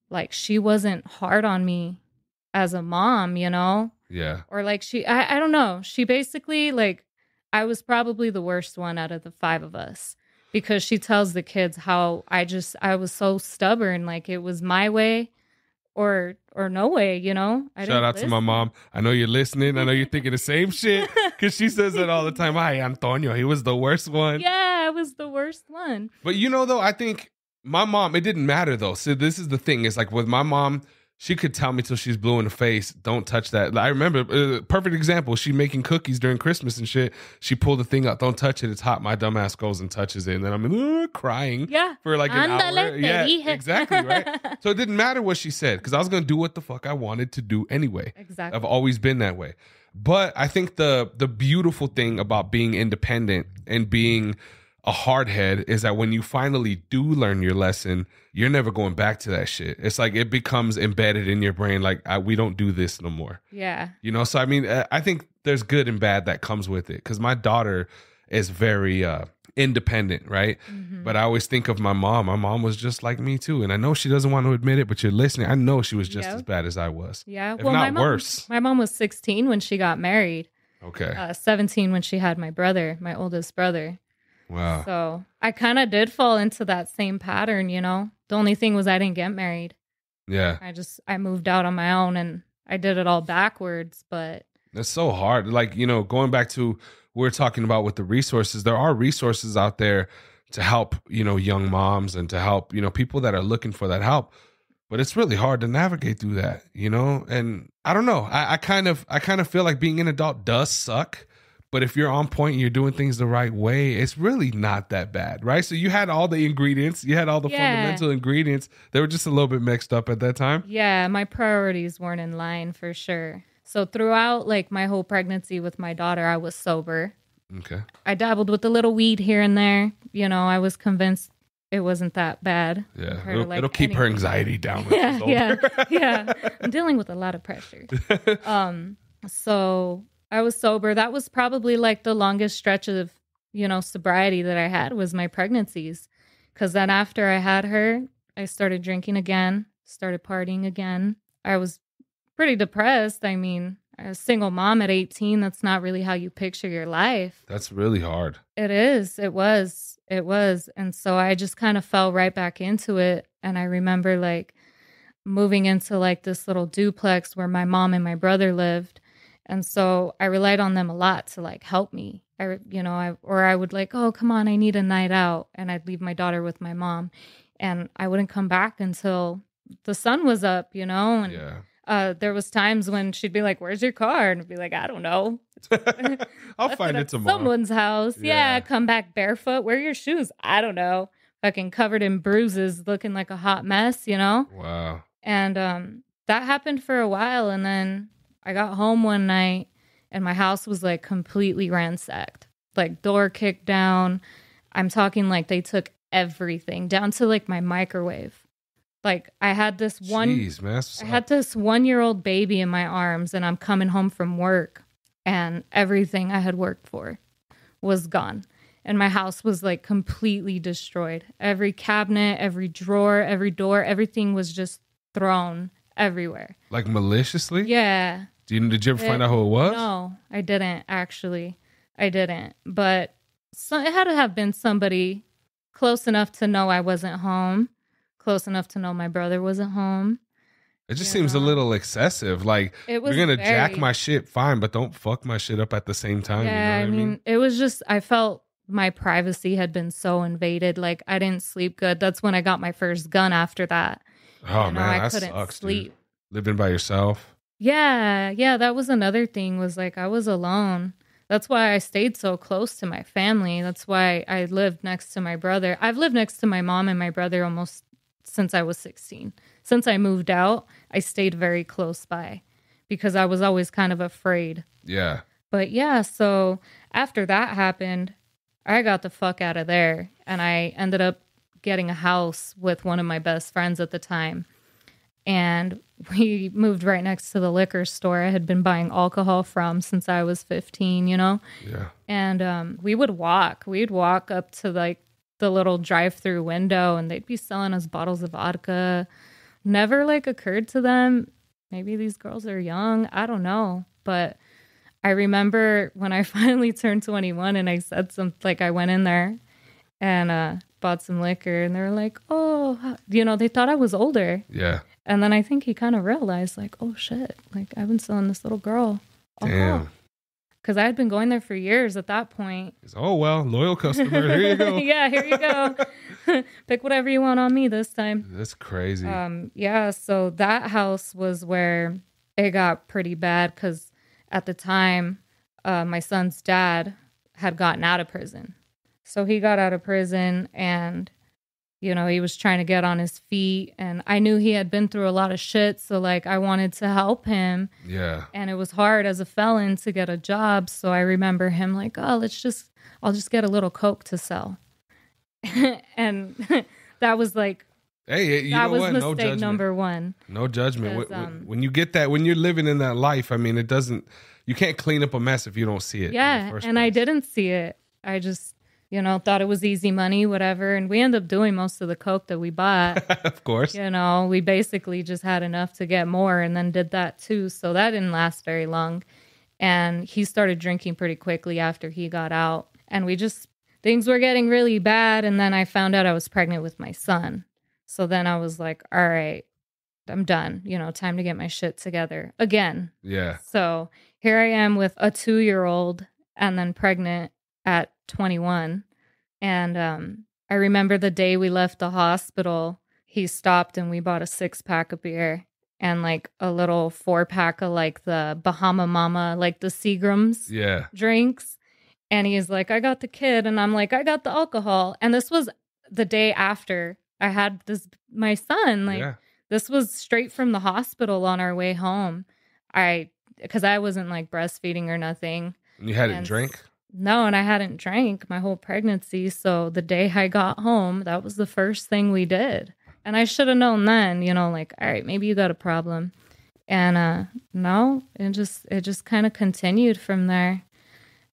like she wasn't hard on me as a mom, you know? Yeah. Or like I don't know. She basically like, I was probably the worst one out of the 5 of us, because she tells the kids how I was so stubborn. Like it was my way or no way, you know? Shout out to my mom. I know you're listening. I know you're thinking the same shit, because she says that all the time. Hi, Antonio. He was the worst one. Yeah, I was the worst one. But you know, though, I think my mom, it didn't matter, though. So this is the thing. It's like with my mom, she could tell me till she's blue in the face, don't touch that. I remember, perfect example, she making cookies during Christmas and shit. She pulled the thing out, don't touch it, it's hot. My dumbass goes and touches it, and then I'm crying for like an hour. Yeah, exactly, right? So it didn't matter what she said, because I was going to do what the fuck I wanted to do anyway. Exactly. I've always been that way. But I think the beautiful thing about being independent and being a hardhead is that when you finally do learn your lesson, you're never going back to that shit. It's like it becomes embedded in your brain, like we don't do this no more. Yeah. You know, so I mean, I think there's good and bad that comes with it, because my daughter is very independent, right? Mm-hmm. But I always think of my mom. My mom was just like me too, and I know she doesn't want to admit it, but you're listening. I know she was just as bad as I was. Yeah, if not worse. My mom was 16 when she got married. Okay. 17 when she had my brother, my oldest brother. Wow. So I kind of did fall into that same pattern, you know? The only thing was I didn't get married. Yeah. I moved out on my own, and I did it all backwards, but... It's so hard. Like, you know, going back to we're talking about with the resources, there are resources out there to help, you know, young moms and to help, you know, people that are looking for that help. But it's really hard to navigate through that, you know? And I don't know. I kind of feel like being an adult does suck. But if you're on point and you're doing things the right way, it's really not that bad, right? So you had all the ingredients. You had all the fundamental ingredients. They were just a little bit mixed up at that time. Yeah, my priorities weren't in line for sure. So throughout like my whole pregnancy with my daughter, I was sober. Okay. I dabbled with a little weed here and there. You know, I was convinced it wasn't that bad. Yeah, it'll keep her anxiety down. When she's older. Yeah. I'm dealing with a lot of pressure. So I was sober. That was probably like the longest stretch of, you know, sobriety that I had was my pregnancies. Because then after I had her, I started drinking again, started partying again. I was pretty depressed. I mean, a single mom at 18, that's not really how you picture your life. That's really hard. It is. It was. And so I just kind of fell right back into it. And I remember like moving into like this little duplex where my mom and my brother lived. And so I relied on them a lot to like help me. I would like, oh, come on, I need a night out. And I'd leave my daughter with my mom. And I wouldn't come back until the sun was up, you know? And there was times when she'd be like, where's your car? And I'd be like, I don't know. I'll find it tomorrow. Someone's house. Yeah, come back barefoot. Where are your shoes? I don't know. Fucking covered in bruises, looking like a hot mess, you know? Wow. And that happened for a while. And then I got home one night and my house was like completely ransacked, like door kicked down. I'm talking like they took everything down to like my microwave. Like I had this Jeez, man, I had this 1-year-old baby in my arms, and I'm coming home from work, and everything I had worked for was gone. And my house was like completely destroyed. Every cabinet, every drawer, every door, everything was just thrown everywhere. Like maliciously? Yeah. Did you ever find out who it was? No, I didn't actually. I didn't. But it had to have been somebody close enough to know I wasn't home, close enough to know my brother wasn't home. It just seems a little excessive. Like, you're going to jack my shit, fine, but don't fuck my shit up at the same time. Yeah, you know what I mean? It was just, I felt my privacy had been so invaded. Like, I didn't sleep good. That's when I got my first gun after that. Oh, man, I couldn't sucks, sleep. Dude. Living by yourself? Yeah, that was another thing, was like I was alone. That's why I stayed so close to my family. That's why I lived next to my brother. I've lived next to my mom and my brother almost since I was 16. Since I moved out, I stayed very close by because I was always kind of afraid. Yeah. But yeah, so after that happened, I got the fuck out of there. And I ended up getting a house with one of my best friends at the time. And we moved right next to the liquor store I had been buying alcohol from since I was 15, you know? Yeah. And we would walk. We'd walk up to like the little drive-through window and they'd be selling us bottles of vodka. Never like occurred to them, maybe these girls are young. I don't know. But I remember when I finally turned 21 and I said something, like I went in there and bought some liquor and they were like, oh, you know, they thought I was older. Yeah. And then I think he kind of realized, like, oh, shit, like, I've been selling this little girl. Damn. Because I had been going there for years at that point. Oh, well, loyal customer. Here you go. Yeah, here you go. Pick whatever you want on me this time. That's crazy. Yeah, so that house was where it got pretty bad because at the time, my son's dad had gotten out of prison. So he got out of prison and... you know, he was trying to get on his feet and I knew he had been through a lot of shit. So like I wanted to help him. Yeah. And it was hard as a felon to get a job. So I remember him like, oh, I'll just get a little Coke to sell. And that was like, hey, that was mistake number one. No judgment. When you get that, when you're living in that life, I mean, you can't clean up a mess if you don't see it. Yeah. And I didn't see it. I just, you know, thought it was easy money, whatever. And we ended up doing most of the Coke that we bought. Of course. You know, we basically just had enough to get more and then did that too. So that didn't last very long. And he started drinking pretty quickly after he got out. And things were getting really bad. And then I found out I was pregnant with my son. So then I was like, all right, I'm done. You know, time to get my shit together again. Yeah. So here I am with a 2-year-old and then pregnant at 21. And I remember the day we left the hospital, he stopped and we bought a 6-pack of beer and like a little 4-pack of like the Bahama Mama, like the Seagrams drinks. And he's like, I got the kid. And I'm like, I got the alcohol. And this was the day after I had my son. Like this was straight from the hospital on our way home. Because I wasn't like breastfeeding or nothing. You hadn't drank? No, and I hadn't drank my whole pregnancy. So the day I got home, that was the first thing we did. And I should have known then, you know, like, all right, maybe you got a problem. And no, it just kind of continued from there.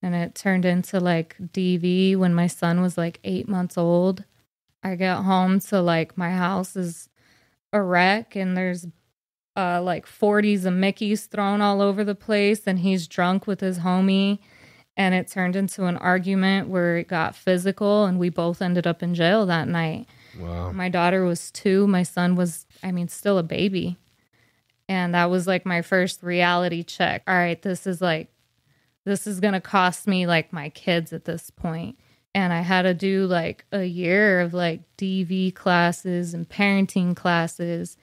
And it turned into like DV when my son was like 8 months old. I get home to like my house is a wreck and there's like 40s of Mickeys thrown all over the place and he's drunk with his homie. And it turned into an argument where it got physical and we both ended up in jail that night. Wow. My daughter was 2. My son was, still a baby. And that was like my first reality check. All right, this is going to cost me like my kids at this point. And I had to do like a year of like DV classes and parenting classes.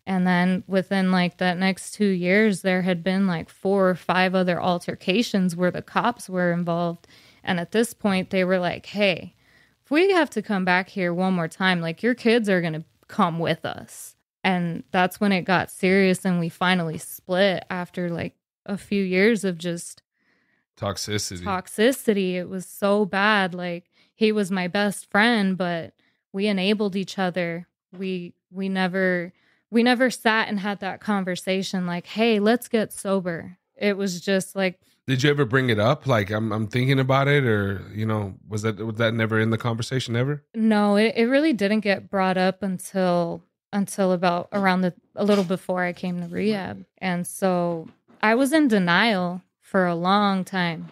And then within like that next 2 years, there had been like 4 or 5 other altercations where the cops were involved. And at this point, they were like, hey, if we have to come back here one more time, like your kids are going to come with us. And that's when it got serious. And we finally split after like a few years of just toxicity. It was so bad. Like he was my best friend, but we enabled each other we never sat and had that conversation like, hey, let's get sober. It was just like, did you ever bring it up? Like, I'm thinking about it, or, was that never in the conversation ever? No, it really didn't get brought up until about around a little before I came to rehab. And so I was in denial for a long time.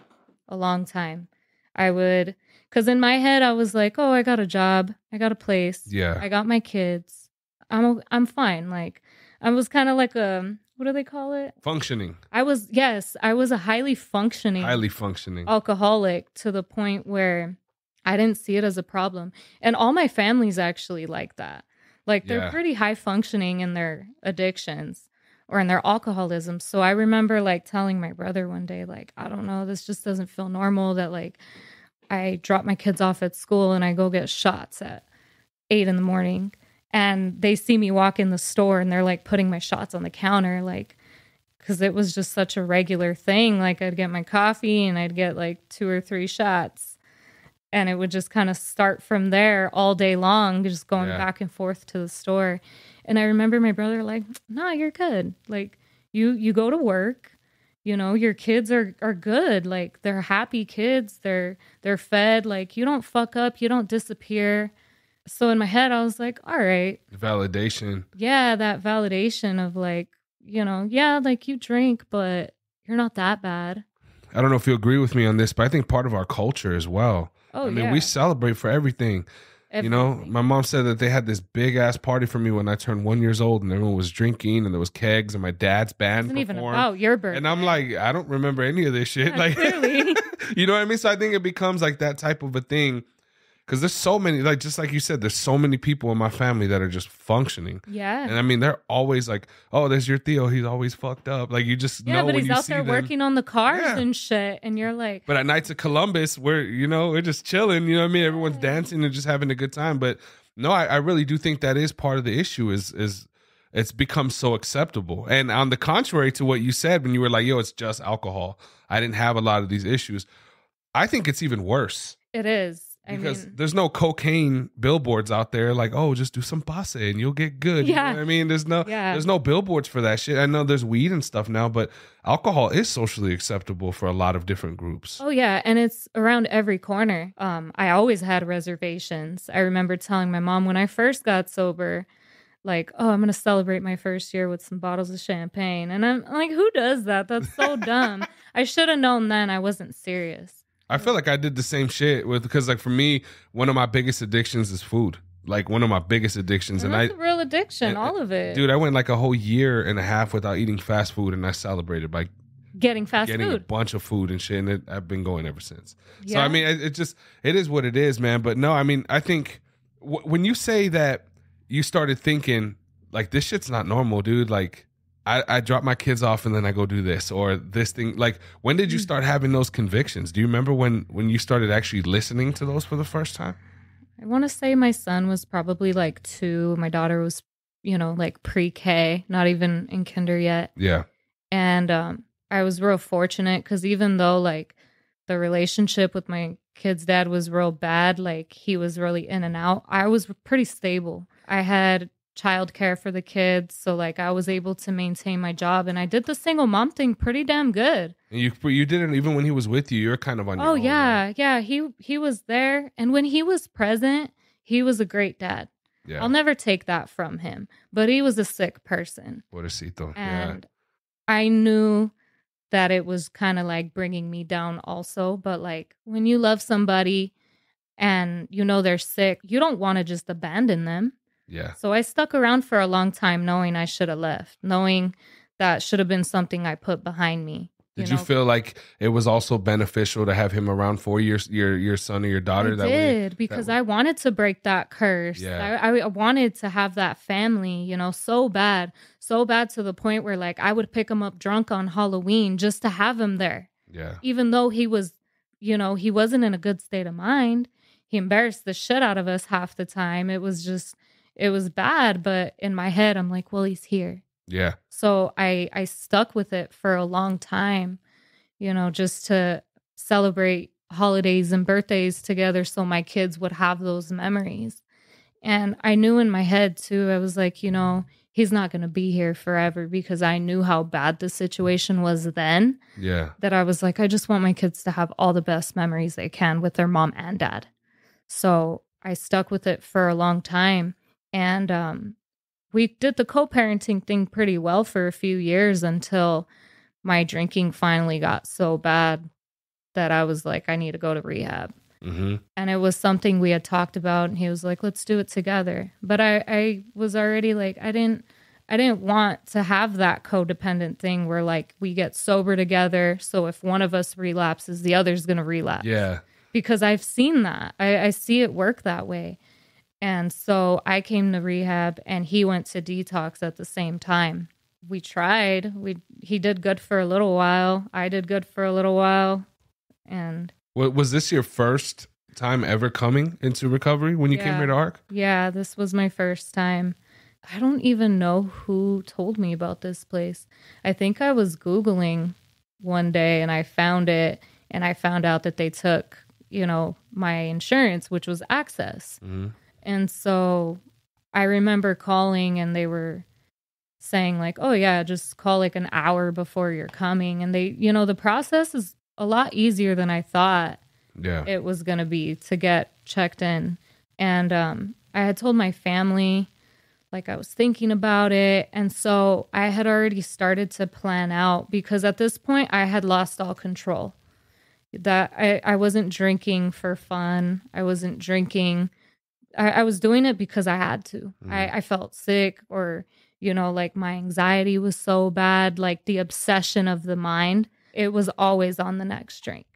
Because in my head I was like, oh, I got a job, I got a place, I got my kids, I'm fine. Like, I was kind of like what do they call it? Functioning. I was a highly functioning alcoholic, to the point where I didn't see it as a problem. And all my family's actually like that. Like, they're pretty high functioning in their addictions or in their alcoholism. So I remember like telling my brother one day, like, I don't know, this just doesn't feel normal that like I drop my kids off at school and I go get shots at 8 a.m. And they see me walk in the store and they're like putting my shots on the counter, like, because it was just such a regular thing. Like, I'd get my coffee and I'd get like 2 or 3 shots, and it would just kind of start from there all day long, just going back and forth to the store. And I remember my brother like, no, you're good. Like, you go to work, your kids are good. Like, they're happy kids. They're fed. Like, you don't fuck up. You don't disappear. So in my head, I was like, all right. Validation. Yeah, that validation of like, like, you drink, but you're not that bad. I don't know if you agree with me on this, but I think part of our culture as well. Oh, we celebrate for everything. My mom said that they had this big ass party for me when I turned 1 year old, and everyone was drinking, and there was kegs, and my dad's band performed. Even about your birthday. And I'm like, I don't remember any of this shit. Yeah, like, really? You know what I mean? So I think it becomes like that type of a thing. Because there's so many, like, just like you said, there's so many people in my family that are just functioning. Yeah. And I mean, they're always like, oh, there's your Theo. He's always fucked up. Like, you just know when you see them. Yeah, but he's out there working on the cars and shit. And you're like. But at Nights of Columbus, we're just chilling. You know what I mean? Everyone's dancing and just having a good time. But no, I really do think that is part of the issue is it's become so acceptable. And on the contrary to what you said when you were like, yo, it's just alcohol, I didn't have a lot of these issues. I think it's even worse. It is. Because there's no cocaine billboards out there like, oh, just do some passe and you'll get good. Yeah. You know what I mean? There's no billboards for that shit. I know there's weed and stuff now, but alcohol is socially acceptable for a lot of different groups. Oh, yeah. And it's around every corner. I always had reservations. I remember telling my mom when I first got sober, like, oh, I'm going to celebrate my first year with some bottles of champagne. And I'm like, who does that? That's so dumb. I should have known then I wasn't serious. I feel like I did the same shit because, like, for me, one of my biggest addictions is food. Like, one of my biggest addictions. And that's a real addiction, all of it. Dude, I went like a whole year and a half without eating fast food, and I celebrated by getting a bunch of food and shit, and I've been going ever since. Yeah. So, I mean, it is what it is, man. But no, I mean, I think when you say that you started thinking, like, this shit's not normal, dude, like, I drop my kids off and then I go do this or this thing. Like, when did you start having those convictions? Do you remember when you started actually listening to those for the first time? I want to say my son was probably like 2. My daughter was, like pre-K, not even in kinder yet. Yeah. And I was real fortunate because even though like the relationship with my kid's dad was real bad, like he was really in and out, I was pretty stable. I had childcare for the kids, so like I was able to maintain my job, and I did the single mom thing pretty damn good. And you did it even when he was with you. You're kind of on your own. Oh yeah, right? Yeah. He was there, and when he was present, he was a great dad. Yeah. I'll never take that from him. But he was a sick person. Pobrecito. And I knew that it was kind of like bringing me down also. But like when you love somebody and they're sick, you don't want to just abandon them. Yeah. So I stuck around for a long time knowing I should have left, knowing that should have been something I put behind me. Did you feel like it was also beneficial to have him around for your son or your daughter? I did, because I wanted to break that curse. Yeah. I wanted to have that family, so bad to the point where like I would pick him up drunk on Halloween just to have him there. Yeah. Even though he was, he wasn't in a good state of mind. He embarrassed the shit out of us half the time. It was bad, but in my head, I'm like, well, he's here. Yeah. So I stuck with it for a long time, just to celebrate holidays and birthdays together so my kids would have those memories. And I knew in my head too, I was like, he's not going to be here forever, because I knew how bad the situation was then. Yeah. That I was like, I just want my kids to have all the best memories they can with their mom and dad. So I stuck with it for a long time. And we did the co-parenting thing pretty well for a few years until my drinking finally got so bad that I was like, I need to go to rehab. Mm-hmm. And it was something we had talked about, and he was like, let's do it together. But I was already like, I didn't want to have that codependent thing where like we get sober together. So if one of us relapses, the other's going to relapse. Yeah. Because I've seen that. I see it work that way. And so I came to rehab and he went to detox at the same time. We tried. He did good for a little while. I did good for a little while. And was this your first time ever coming into recovery when you came here to ARC? Yeah, this was my first time. I don't even know who told me about this place. I think I was Googling one day and I found it, and I found out that they took, my insurance, which was Access. Mm-hmm. And so I remember calling and they were saying like, oh yeah, just call like an hour before you're coming. And they, the process is a lot easier than I thought it was going to be to get checked in. And I had told my family, like I was thinking about it. And so I had already started to plan out, because at this point I had lost all control. That I wasn't drinking for fun. I wasn't drinking. I was doing it because I had to. I felt sick, or, like my anxiety was so bad, like the obsession of the mind. It was always on the next drink.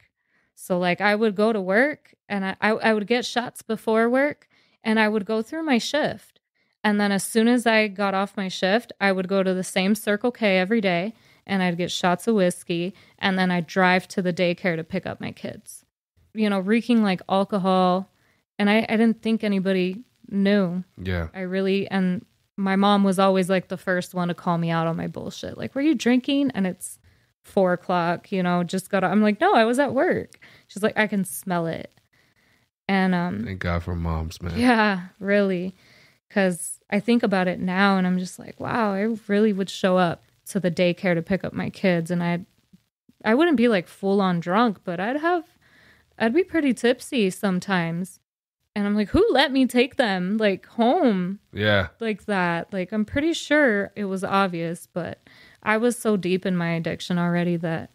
So like I would go to work and I would get shots before work, and I would go through my shift. And then as soon as I got off my shift, I would go to the same Circle K every day and I'd get shots of whiskey, and then I'd drive to the daycare to pick up my kids, reeking like alcohol. And I didn't think anybody knew. Yeah. And my mom was always like the first one to call me out on my bullshit. Like, were you drinking? And it's 4:00, just got, I'm like, no, I was at work. She's like, I can smell it. And thank God for moms, man. Yeah, really. Because I think about it now and I'm just like, wow, I really would show up to the daycare to pick up my kids, and I wouldn't be like full on drunk, but I'd be pretty tipsy sometimes. And I'm like, who let me take them like home? Yeah. Like that. Like, I'm pretty sure it was obvious, but I was so deep in my addiction already that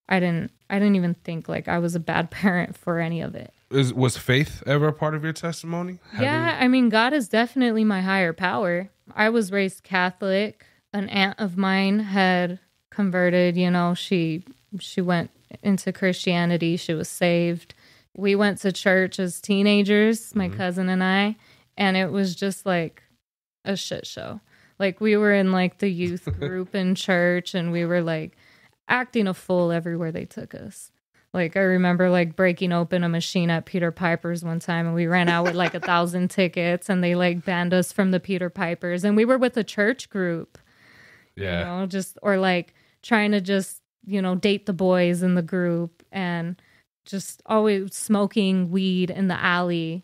I didn't even think like I was a bad parent for any of it. Was faith ever a part of your testimony? Yeah, I mean, God is definitely my higher power. I was raised Catholic. An aunt of mine had converted, she went into Christianity. She was saved. We went to church as teenagers, my cousin and I, and it was just like a shit show. Like we were in like the youth group in church, and we were like acting a fool everywhere they took us. Like I remember like breaking open a machine at Peter Piper's one time, and we ran out with like 1,000 tickets, and they like banned us from the Peter Pipers, and we were with a church group. Yeah. Or like trying to just, date the boys in the group, and just always smoking weed in the alley.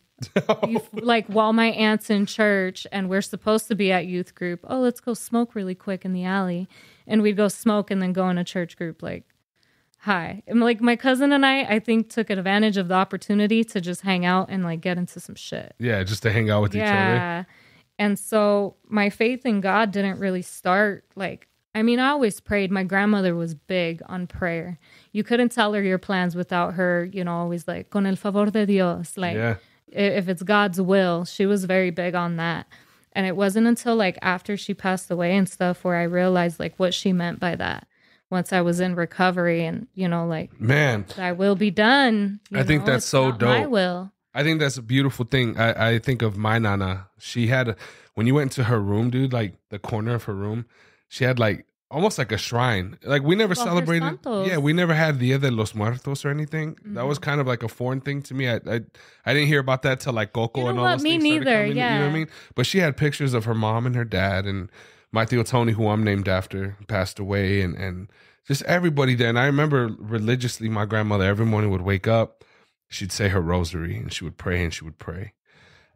Like while my aunt's in church and we're supposed to be at youth group. Oh, let's go smoke really quick in the alley. And we'd go smoke and then go in a church group like, hi. And like my cousin and I think took advantage of the opportunity to just hang out and like get into some shit. Yeah, just to hang out with each other. Yeah. And so my faith in God didn't really start like, I always prayed. My grandmother was big on prayer. You couldn't tell her your plans without her, always like, con el favor de Dios. Like, if it's God's will, she was very big on that. And it wasn't until like after she passed away and stuff where I realized like what she meant by that. Once I was in recovery and, like, man, thy will be done. I think that's so dope. My will. I think that's a beautiful thing. I think of my nana. She had, when you went into her room, dude, like the corner of her room, she had like almost like a shrine. Like we never celebrated. Yeah, we never had Dia de los Muertos or anything. Mm-hmm. That was kind of like a foreign thing to me. I didn't hear about that till like Coco and all those things. Me neither. Yeah. You know what I mean? But she had pictures of her mom and her dad, and my Tio Tony, who I'm named after, passed away, and just everybody there. And I remember religiously, my grandmother every morning would wake up. She'd say her rosary and she would pray and she would pray.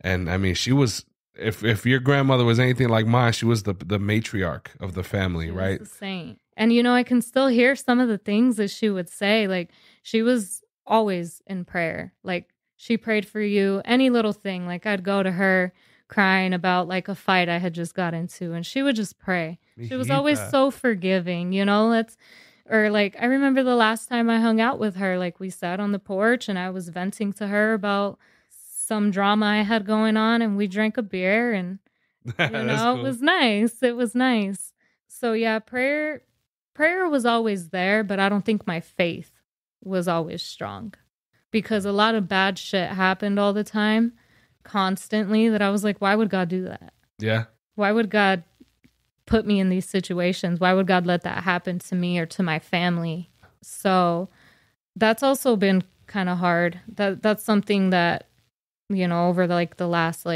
And I mean, she was, if your grandmother was anything like mine, she was the matriarch of the family, She right? was the saint. And, I can still hear some of the things that she would say. Like, she was always in prayer. Like, she prayed for you, any little thing. Like, I'd go to her crying about like a fight I had just got into, and she would just pray. She was always so forgiving, or like, I remember the last time I hung out with her, like we sat on the porch and I was venting to her about some drama I had going on, and we drank a beer, and Cool. It was nice. It was nice. So yeah, prayer was always there, but I don't think my faith was always strong, because a lot of bad shit happened all the time, constantly, that I was like, why would God do that? Yeah. Why would God put me in these situations? Why would God let that happen to me or to my family? So that's also been kind of hard. That's something that, over the last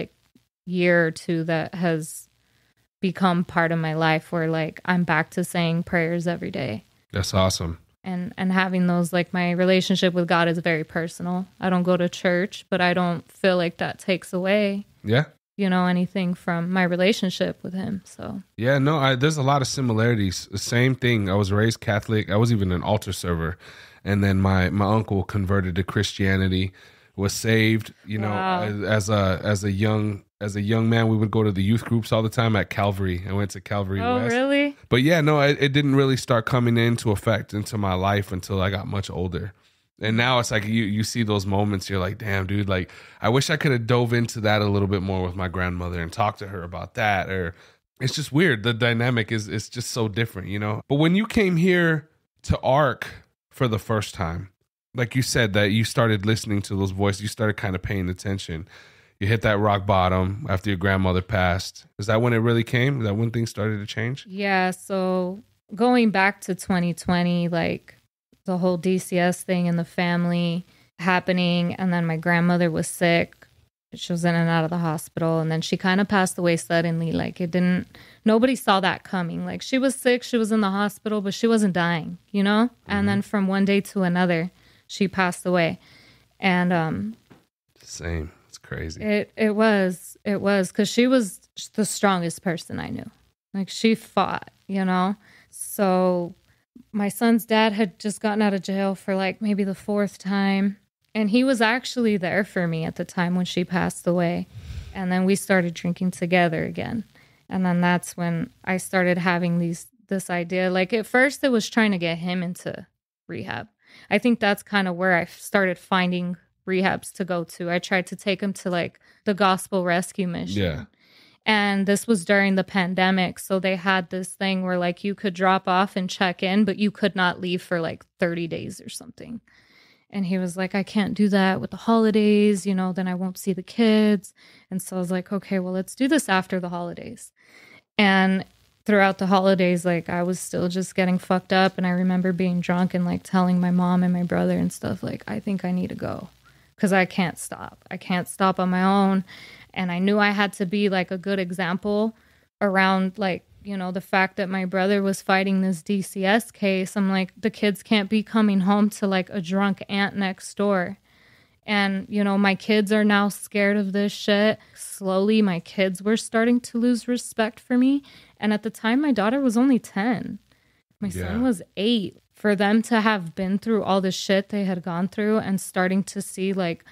year or two, that has become part of my life, where like I'm back to saying prayers every day. That's awesome. And having those, like, my relationship with God is very personal. I don't go to church, but I don't feel like that takes away, anything from my relationship with him. So yeah, no, there's a lot of similarities. The same thing. I was raised Catholic. I was even an altar server, and then my uncle converted to Christianity, was saved. Wow. As a young man, we would go to the youth groups all the time at Calvary. I went to Calvary West. Oh, really? But yeah, no, it didn't really start coming into effect into my life until I got much older. And now it's like you see those moments, you're like, damn, dude, like I wish I could have dove into that a little bit more with my grandmother and talked to her about that. Or it's just weird. The dynamic is just so different, But when you came here to ARC for the first time, like you said, that you started listening to those voices, you started kind of paying attention. You hit that rock bottom after your grandmother passed. Is that when it really came? Is that when things started to change? Yeah. So going back to 2020, like the whole DCS thing in the family happening, and then my grandmother was sick. She was in and out of the hospital, and then she kind of passed away suddenly. Like nobody saw that coming. Like, she was sick, she was in the hospital, but she wasn't dying, And then from one day to another, she passed away. And same. It's crazy. It was because she was the strongest person I knew. Like, she fought, So my son's dad had just gotten out of jail for like maybe the fourth time, and he was actually there for me at the time when she passed away. And then we started drinking together again. And then that's when I started having this idea. Like, at first it was trying to get him into rehab. I think that's kind of where I started finding rehabs to go to. I tried to take him to like the Gospel Rescue Mission. Yeah. And this was during the pandemic. So they had this thing where like you could drop off and check in, but you could not leave for like 30 days or something. And he was like, I can't do that with the holidays, then I won't see the kids. And so I was like, okay, well, let's do this after the holidays. And throughout the holidays, like, I was still just getting fucked up. And I remember being drunk and like telling my mom and my brother and stuff, like, I think I need to go because I can't stop. I can't stop on my own. And I knew I had to be like a good example around like, the fact that my brother was fighting this DCS case. I'm like, the kids can't be coming home to like a drunk aunt next door. And, my kids are now scared of this shit. Slowly, my kids were starting to lose respect for me. And at the time, my daughter was only 10. My son was 8. For them to have been through all the shit they had gone through and starting to see like,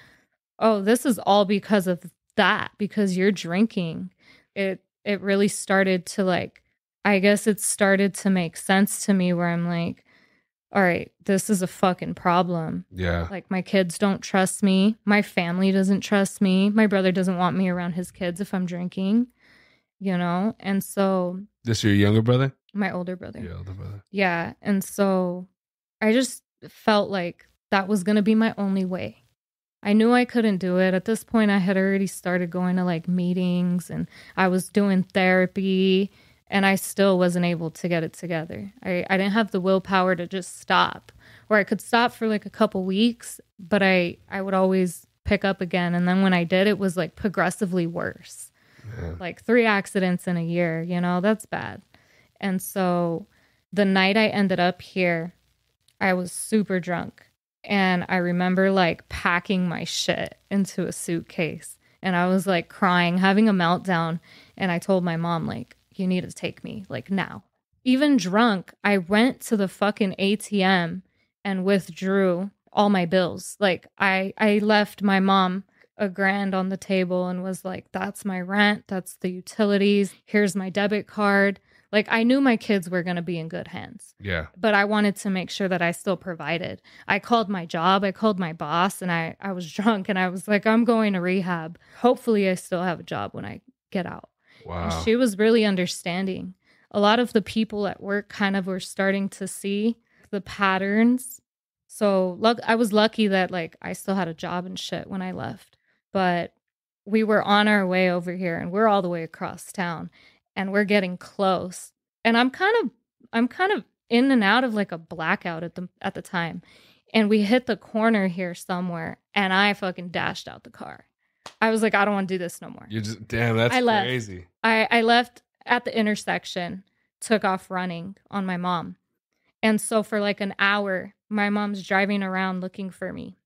oh, this is all because of that, because you're drinking. It really started to like, I guess it started to make sense to me, where I'm like, all right, this is a fucking problem. Yeah. Like, my kids don't trust me. My family doesn't trust me. My brother doesn't want me around his kids if I'm drinking, And so. This your younger brother? My older brother. Your older brother. Yeah. And so I just felt like that was going to be my only way. I knew I couldn't do it. At this point, I had already started going to like meetings, and I was doing therapy, and I still wasn't able to get it together. I didn't have the willpower to just stop, or I could stop for like a couple weeks, but I would always pick up again. And then when I did, it was like progressively worse. Yeah. Like 3 accidents in a year, that's bad. And so the night I ended up here, I was super drunk. And I remember like packing my shit into a suitcase And I was like crying, having a meltdown. And I told my mom, like, you need to take me, like, now. Even drunk, I went to the fucking ATM and withdrew all my bills. Like, I left my mom $1,000 on the table and was like, that's my rent, that's the utilities, here's my debit card. Like, I knew my kids were going to be in good hands. Yeah. But I wanted to make sure that I still provided. I called my job, I called my boss, and I was drunk and I was like, I'm going to rehab. Hopefully I still have a job when I get out. Wow. And she was really understanding. A lot of the people at work kind of were starting to see the patterns. So I was lucky that like I still had a job and shit when I left. But we were on our way over here and we're all the way across town and we're getting close. And I'm kind of in and out of like a blackout at the time. And we hit the corner here somewhere and I fucking dashed out the car. I was like, I don't want to do this no more. You're just, damn, that's crazy. I left at the intersection, took off running on my mom. And so for like an hour, my mom's driving around looking for me.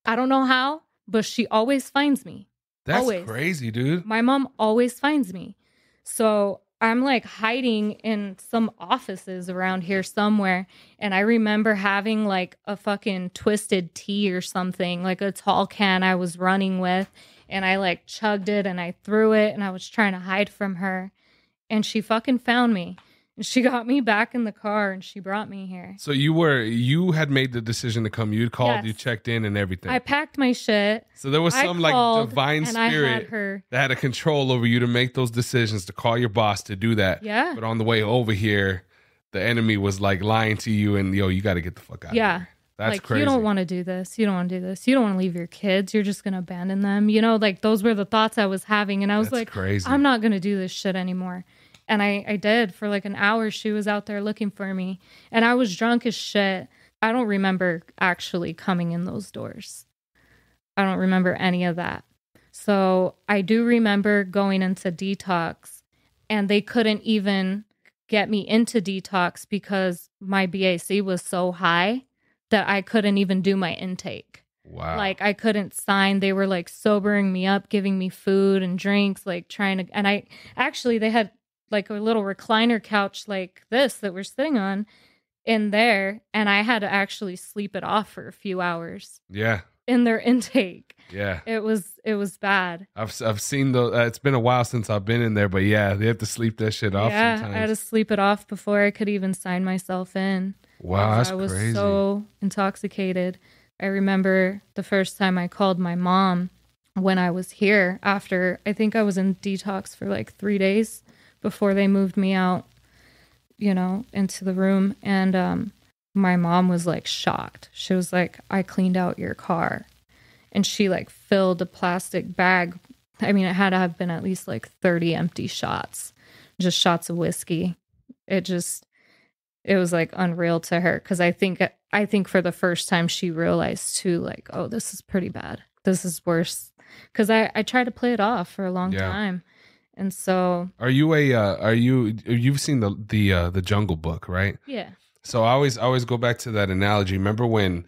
I don't know how, but she always finds me. That's always. Crazy, dude. My mom always finds me. So I'm like hiding in some offices around here somewhere. And I remember having like a fucking Twisted Tea or something, like a tall can I was running with. And I like chugged it and I threw it and I was trying to hide from her. And she fucking found me. And she got me back in the car and she brought me here. So you had made the decision to come. You called, you checked in and everything. I packed my shit. So there was some like divine spirit that had a control over you to make those decisions, to call your boss to do that. Yeah. But on the way over here, the enemy was like lying to you and, yo, you got to get the fuck out of here. That's like, crazy. You don't want to do this. You don't want to do this. You don't want to leave your kids. You're just going to abandon them. You know, like those were the thoughts I was having. And I was like, crazy. I'm not going to do this shit anymore. And I did for like an hour. She was out there looking for me and I was drunk as shit. I don't remember actually coming in those doors. I don't remember any of that. So I do remember going into detox and they couldn't even get me into detox because my BAC was so high that I couldn't even do my intake. Wow. Like I couldn't sign. They were like sobering me up, giving me food and drinks, like trying to, and they had like a little recliner couch like this that we're sitting on in there. And I had to actually sleep it off for a few hours. Yeah. In their intake. Yeah. It was bad. I've seen those. It's been a while since I've been in there, but yeah, they have to sleep that shit off sometimes. I had to sleep it off before I could even sign myself in. Wow, that's crazy. I was crazy. So intoxicated. I remember the first time I called my mom when I was here after, I think I was in detox for like 3 days before they moved me out, you know, into the room. And my mom was like shocked. She was like, I cleaned out your car. And she like filled a plastic bag. I mean, it had to have been at least like 30 empty shots, just shots of whiskey. It was like unreal to her. Cause I think for the first time she realized too, like, oh, this is pretty bad. This is worse. Cause I tried to play it off for a long time. And so you've seen the Jungle Book, right? Yeah. So I always go back to that analogy. Remember when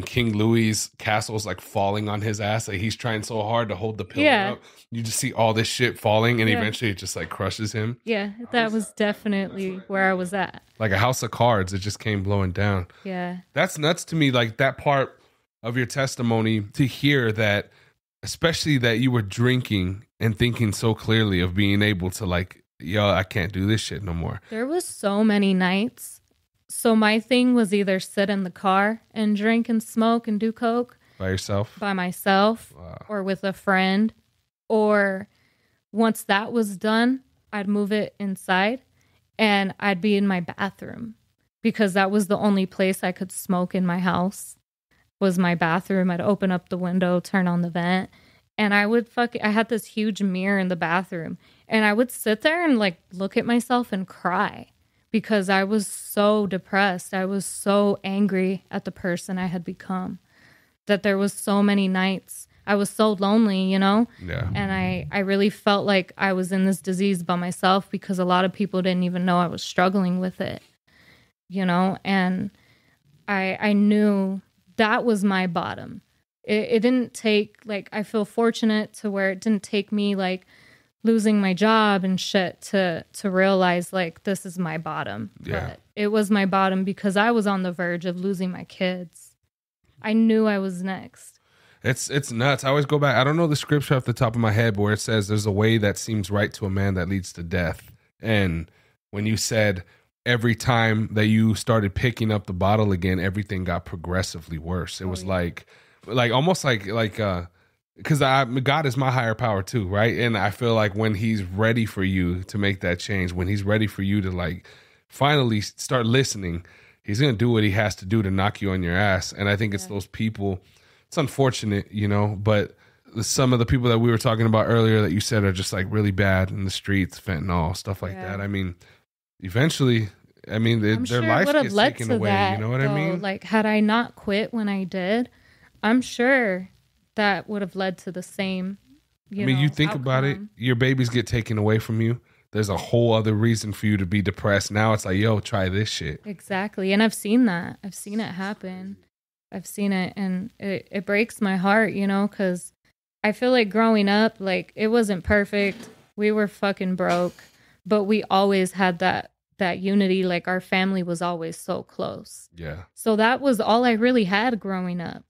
King Louis's castle's like falling on his ass, like he's trying so hard to hold the pillar up. You just see all this shit falling and eventually it just like crushes him. Yeah, that was definitely where I was at. Like a house of cards, it just came blowing down. Yeah. That's nuts to me, like that part of your testimony, to hear that, especially that you were drinking and thinking so clearly of being able to like, yo, I can't do this shit no more. There was so many nights. So my thing was either sit in the car and drink and smoke and do coke. By yourself? By myself. Wow. Or with a friend. Or once that was done, I'd move it inside and I'd be in my bathroom because that was the only place I could smoke in my house was my bathroom. I'd open up the window, turn on the vent, and I had this huge mirror in the bathroom and I would sit there and like look at myself and cry. Because I was so depressed. I was so angry at the person I had become. That there was so many nights. I was so lonely, you know? Yeah. And I really felt like I was in this disease by myself because a lot of people didn't even know I was struggling with it. You know? And I knew that was my bottom. it didn't take, like, I feel fortunate to where it didn't take me like losing my job and shit to realize like this is my bottom. Yeah. But it was my bottom because I was on the verge of losing my kids. I knew I was next. It's nuts. I always go back. I don't know the scripture off the top of my head, but where it says there's a way that seems right to a man that leads to death. And when you said every time that you started picking up the bottle again, everything got progressively worse. It was like almost like because God is my higher power too, right? And I feel like when he's ready for you to make that change, when he's ready for you to like finally start listening, he's going to do what he has to do to knock you on your ass. And I think it's those people. It's unfortunate, you know, but some of the people that we were talking about earlier that you said are just like really bad in the streets, fentanyl, stuff like that. I mean, eventually, their life gets taken away. That, you know what I mean? Like, had I not quit when I did, I'm sure that would have led to the same, you think outcome. About it, your babies get taken away from you. There's a whole other reason for you to be depressed. Now it's like, yo, try this shit. Exactly. And I've seen that. I've seen it happen. I've seen it, and it breaks my heart, because I feel like growing up, like, it wasn't perfect. We were fucking broke, but we always had that unity. Like, our family was always so close. Yeah. So that was all I really had growing up.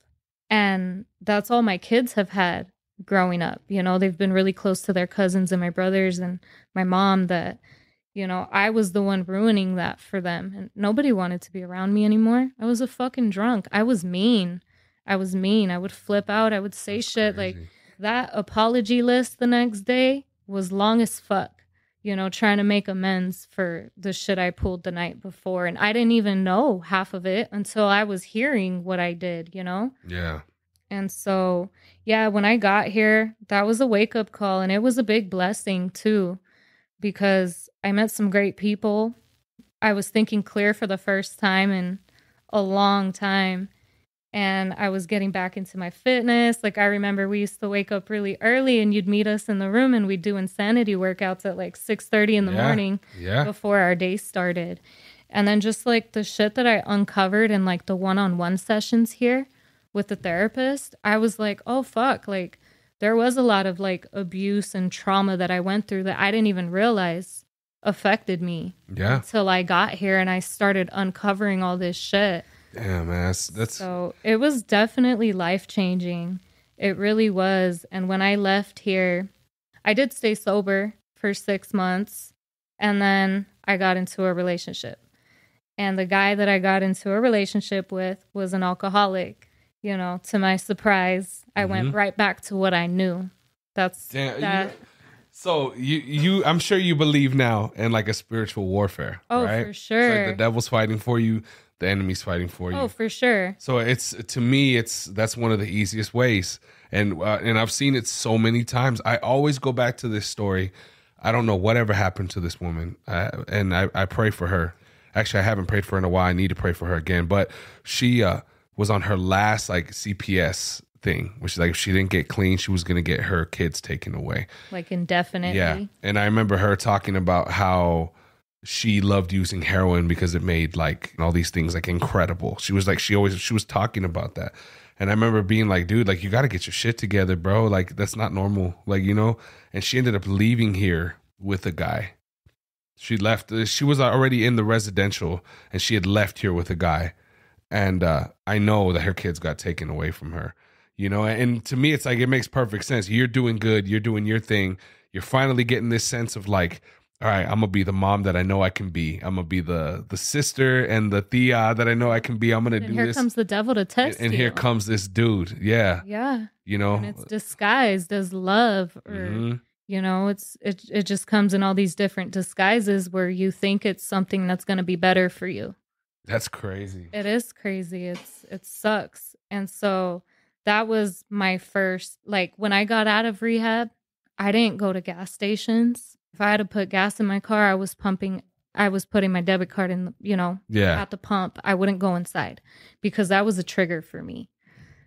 And that's all my kids have had growing up. They've been really close to their cousins and my brothers and my mom that, I was the one ruining that for them. And nobody wanted to be around me anymore. I was a fucking drunk. I was mean. I would flip out. I would say That's shit crazy. Like that apology list the next day was long as fuck, trying to make amends for the shit I pulled the night before. And I didn't even know half of it until I was hearing what I did, Yeah. And so, yeah, when I got here, that was a wake-up call. And it was a big blessing, too, because I met some great people. I was thinking clear for the first time in a long time. And I was getting back into my fitness. Like, I remember we used to wake up really early and you'd meet us in the room and we'd do insanity workouts at like 6:30 in the morning before our day started. And then just like the shit that I uncovered in like the one-on-one sessions here with the therapist, I was like, oh, fuck, like there was a lot of like abuse and trauma that I went through that I didn't even realize affected me until I got here and I started uncovering all this shit. Damn, man, that's so it was definitely life-changing. It really was. And when I left here, I did stay sober for 6 months and then I got into a relationship. And the guy that I got into a relationship with was an alcoholic. To my surprise, I went right back to what I knew. So you, I'm sure you believe now in like a spiritual warfare. Oh, right? For sure. It's like the devil's fighting for you, the enemy's fighting for you. Oh, for sure. So to me, that's one of the easiest ways, and I've seen it so many times. I always go back to this story. I don't know whatever happened to this woman, and I pray for her. Actually, I haven't prayed for her in a while. I need to pray for her again. But she was on her last like CPS thing, which is like if she didn't get clean, she was going to get her kids taken away. Like indefinitely. Yeah. And I remember her talking about how she loved using heroin because it made like all these things like incredible. She was like, she was talking about that. And I remember being like, dude, like you got to get your shit together, bro. Like that's not normal. Like, and she ended up leaving here with a guy. She left. She was already in the residential and she had left here with a guy. And I know that her kids got taken away from her, and to me, it's like, it makes perfect sense. You're doing good. You're doing your thing. You're finally getting this sense of like, all right, I'm going to be the mom that I know I can be. I'm going to be the sister and the tia that I know I can be. I'm going to do this. And here comes the devil to test you. And here comes this dude. Yeah. Yeah. And it's disguised as love or, it just comes in all these different disguises where you think it's something that's going to be better for you. That's crazy. It is crazy. It sucks. And so that was my first, like when I got out of rehab, I didn't go to gas stations. If I had to put gas in my car, I was putting my debit card in, at the pump. I wouldn't go inside because that was a trigger for me.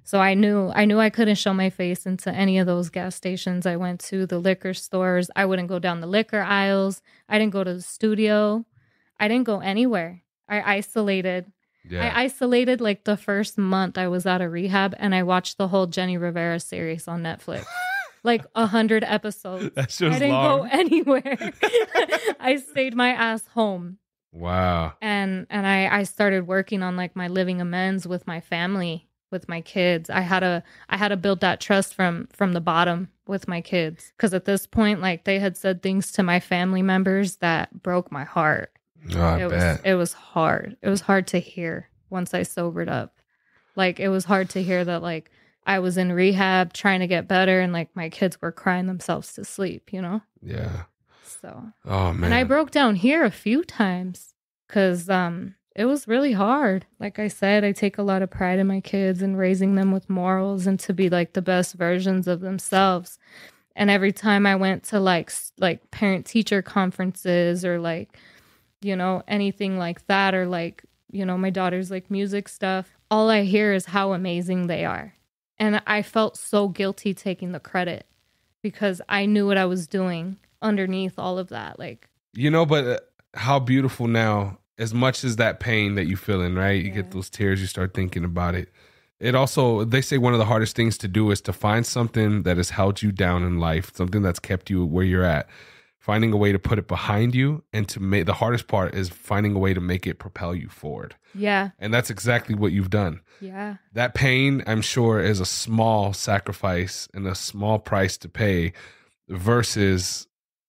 So I knew I couldn't show my face into any of those gas stations. I went to the liquor stores. I wouldn't go down the liquor aisles. I didn't go to the studio. I didn't go anywhere. I isolated. Yeah. I isolated like the first month I was out of rehab, and I watched the whole Jenny Rivera series on Netflix. Like 100 episodes. That show's I didn't long. go anywhere. I stayed my ass home. Wow. And I started working on like my living amends with my family, with my kids. I had to build that trust from the bottom with my kids, because at this point, like, they had said things to my family members that broke my heart. Oh, I bet. It was hard. It was hard to hear once I sobered up. Like, it was hard to hear that, like, I was in rehab trying to get better, and like my kids were crying themselves to sleep, you know? Yeah. So, oh man. And I broke down here a few times because it was really hard. Like I said, I take a lot of pride in my kids and raising them with morals and to be like the best versions of themselves. And every time I went to like parent teacher conferences or like, you know, anything like that, or like, you know, my daughter's like music stuff, all I hear is how amazing they are. And I felt so guilty taking the credit because I knew what I was doing underneath all of that. Like, you know, but how beautiful now, as much as that pain that you feel in, right? You get those tears, you start thinking about it. It also, they say one of the hardest things to do is to find something that has held you down in life, something that's kept you where you're at, finding a way to put it behind you, and to make, the hardest part is finding a way to make it propel you forward. Yeah. And that's exactly what you've done. Yeah. That pain, I'm sure, is a small sacrifice and a small price to pay versus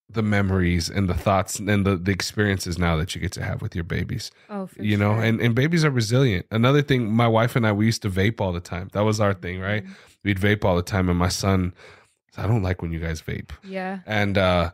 the memories and the thoughts and the experiences now that you get to have with your babies. Oh, for you know, sure. and babies are resilient. Another thing, my wife and I, we used to vape all the time. That was our thing, right? Mm-hmm. We'd vape all the time. And my son, I don't like when you guys vape. Yeah. And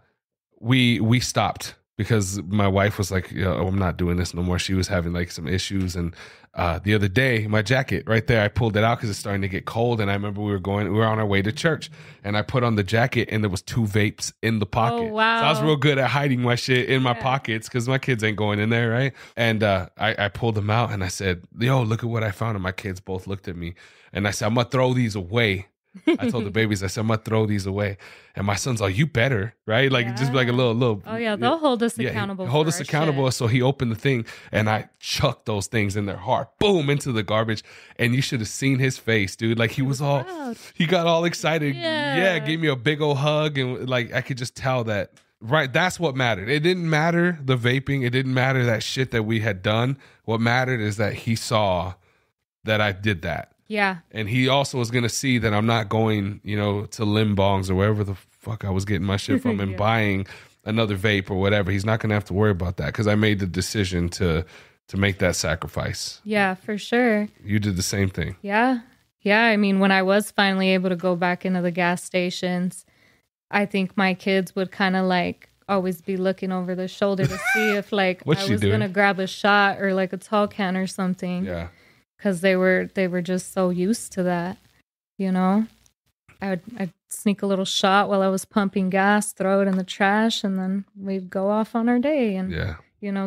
we stopped because my wife was like, I'm not doing this no more. She was having like some issues. And the other day, my jacket right there, I pulled it out because it's starting to get cold. And I remember we were on our way to church, and I put on the jacket, and there was 2 vapes in the pocket. Oh, wow. So I was real good at hiding my shit in my pockets because my kids ain't going in there, right? And I pulled them out, and I said, yo, look at what I found. And my kids both looked at me, and I said, I'm going to throw these away. I told the babies, I said, I'm going to throw these away. And my son's like, you better, right? Like, just like a little. Oh, yeah. They'll hold us accountable. Hold us accountable. Shit. So he opened the thing, and I chucked those things in their heart, boom, into the garbage. And you should have seen his face, dude. Like, he was all, proud. He got all excited. Yeah. Gave me a big old hug. And like, I could just tell that, right? That's what mattered. It didn't matter the vaping. It didn't matter that shit that we had done. What mattered is that he saw that I did that. Yeah. And he also was going to see that I'm not going, to Limbongs or wherever the fuck I was getting my shit from and buying another vape or whatever. He's not going to have to worry about that because I made the decision to make that sacrifice. Yeah, for sure. You did the same thing. Yeah. Yeah. I mean, when I was finally able to go back into the gas stations, I think my kids would kind of like always be looking over the shoulder to see if like I was going to grab a shot or like a tall can or something. Yeah. Because they were just so used to that, I'd sneak a little shot while I was pumping gas, throw it in the trash, and then we'd go off on our day. And,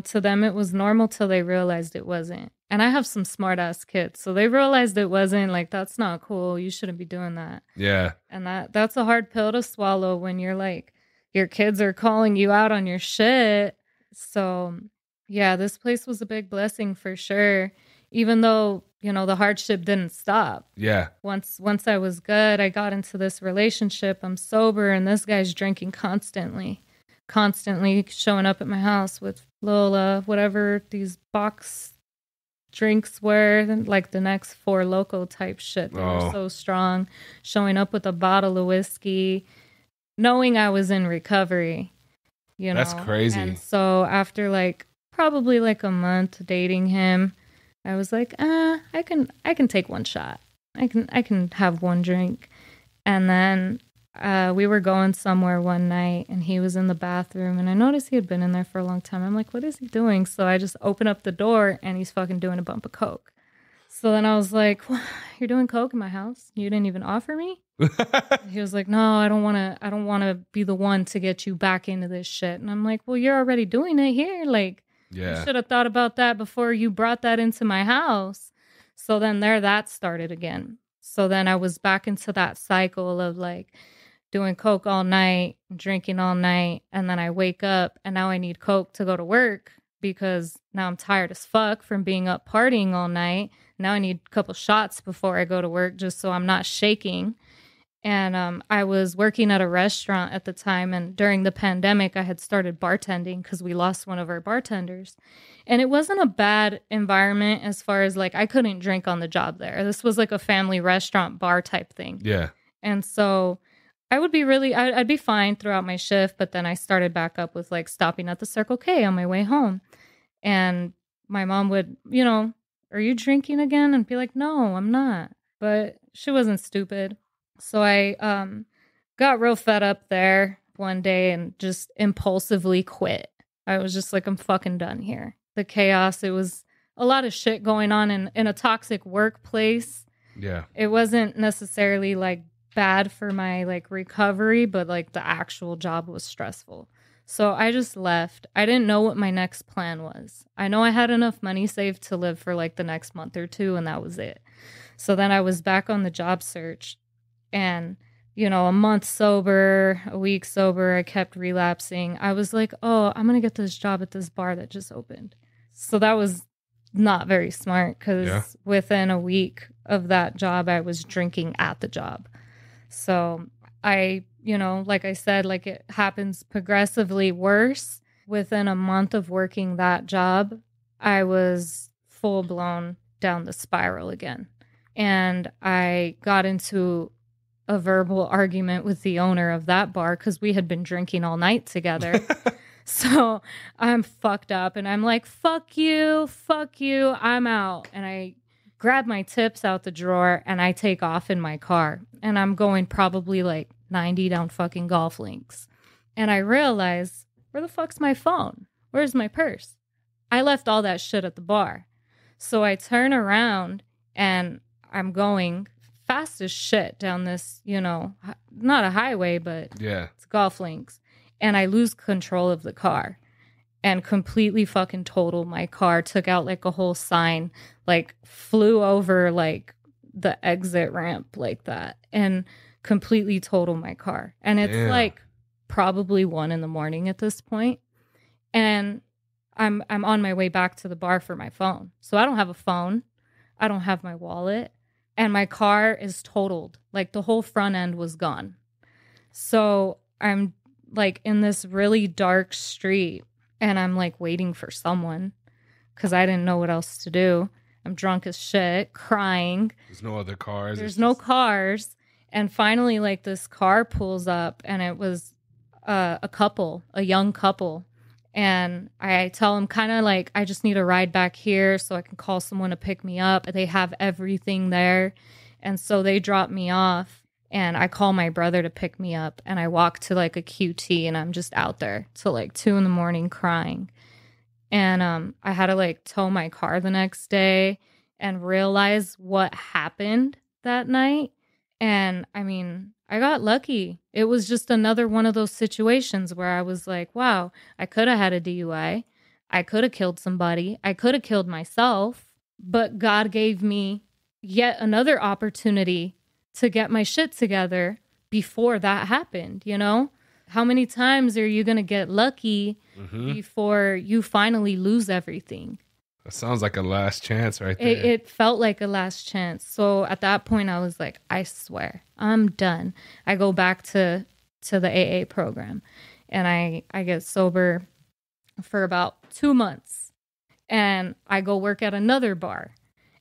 to them it was normal till they realized it wasn't. And I have some smart ass kids, so they realized it wasn't. Like, that's not cool. You shouldn't be doing that. Yeah. And that's a hard pill to swallow when you're like, your kids are calling you out on your shit. So, yeah, this place was a big blessing for sure. Even though, the hardship didn't stop. Yeah. Once I was good, I got into this relationship. I'm sober, and this guy's drinking constantly showing up at my house with little, whatever these box drinks were, like the next Four Loko type shit. They were so strong. Showing up with a bottle of whiskey, knowing I was in recovery, That's crazy. And so after probably a month dating him, I was like, I can take one shot. I can have one drink. And then we were going somewhere one night, and he was in the bathroom, and I noticed he had been in there for a long time. I'm like, what is he doing? So I just open up the door, and he's fucking doing a bump of coke. So then I was like, you're doing coke in my house? You didn't even offer me? He was like, no, I don't want to be the one to get you back into this shit. And I'm like, well, you're already doing it here. Like, you should have thought about that before you brought that into my house. So then that started again. So then I was back into that cycle of doing coke all night, drinking all night. And then I wake up, and now I need coke to go to work because now I'm tired as fuck from being up partying all night. Now I need a couple shots before I go to work just so I'm not shaking. And I was working at a restaurant at the time. And during the pandemic, I had started bartending because we lost one of our bartenders. And it wasn't a bad environment as far as like I couldn't drink on the job there. This was like a family restaurant bar type thing. Yeah. And so I would be I'd be fine throughout my shift. But then I started back up with like stopping at the Circle K on my way home. And my mom would, are you drinking again? And be like, no, I'm not. But she wasn't stupid. So I got real fed up there one day and just impulsively quit. I was just like, I'm fucking done here. The chaos, it was a lot of shit going on in a toxic workplace. Yeah. It wasn't necessarily like bad for my like recovery, but like the actual job was stressful. So I just left. I didn't know what my next plan was. I know I had enough money saved to live for like the next month or two, and that was it. So then I was back on the job search. And, a month sober, a week sober, I kept relapsing. I was like, oh, I'm going to get this job at this bar that just opened. So that was not very smart because within a week of that job, I was drinking at the job. So I, like I said, like it happens progressively worse. Within a month of working that job, I was full blown down the spiral again. And I got into a verbal argument with the owner of that bar because we had been drinking all night together. So I'm fucked up and I'm like, fuck you, I'm out. And I grab my tips out the drawer and I take off in my car. And I'm going probably like 90 down fucking golf links. And I realize, where the fuck's my phone? Where's my purse? I left all that shit at the bar. So I turn around and I'm going fast as shit down this, not a highway, but it's golf links. And I lose control of the car and completely fucking totaled my car, took out like a whole sign, like flew over like the exit ramp like that and completely totaled my car. And it's like probably 1 a.m. at this point. And I'm on my way back to the bar for my phone. So I don't have a phone. I don't have my wallet. And my car is totaled. Like the whole front end was gone. So I'm like in this really dark street and I'm like waiting for someone because I didn't know what else to do. I'm drunk as shit, crying. There's no other cars. There's no cars. And finally like this car pulls up and it was a young couple. And I tell them kind of like, I just need a ride back here so I can call someone to pick me up. They have everything there. And so they drop me off and I call my brother to pick me up. And I walk to like a QT and I'm just out there till like 2 a.m. crying. And I had to like tow my car the next day and realize what happened that night. And I mean, I got lucky. It was just another one of those situations where I was like, wow, I could have had a DUI. I could have killed somebody. I could have killed myself. But God gave me yet another opportunity to get my shit together before that happened, How many times are you going to get lucky before you finally lose everything? That sounds like a last chance right there. It felt like a last chance. So at that point, I was like, I swear, I'm done. I go back to the AA program and I get sober for about 2 months. And I go work at another bar.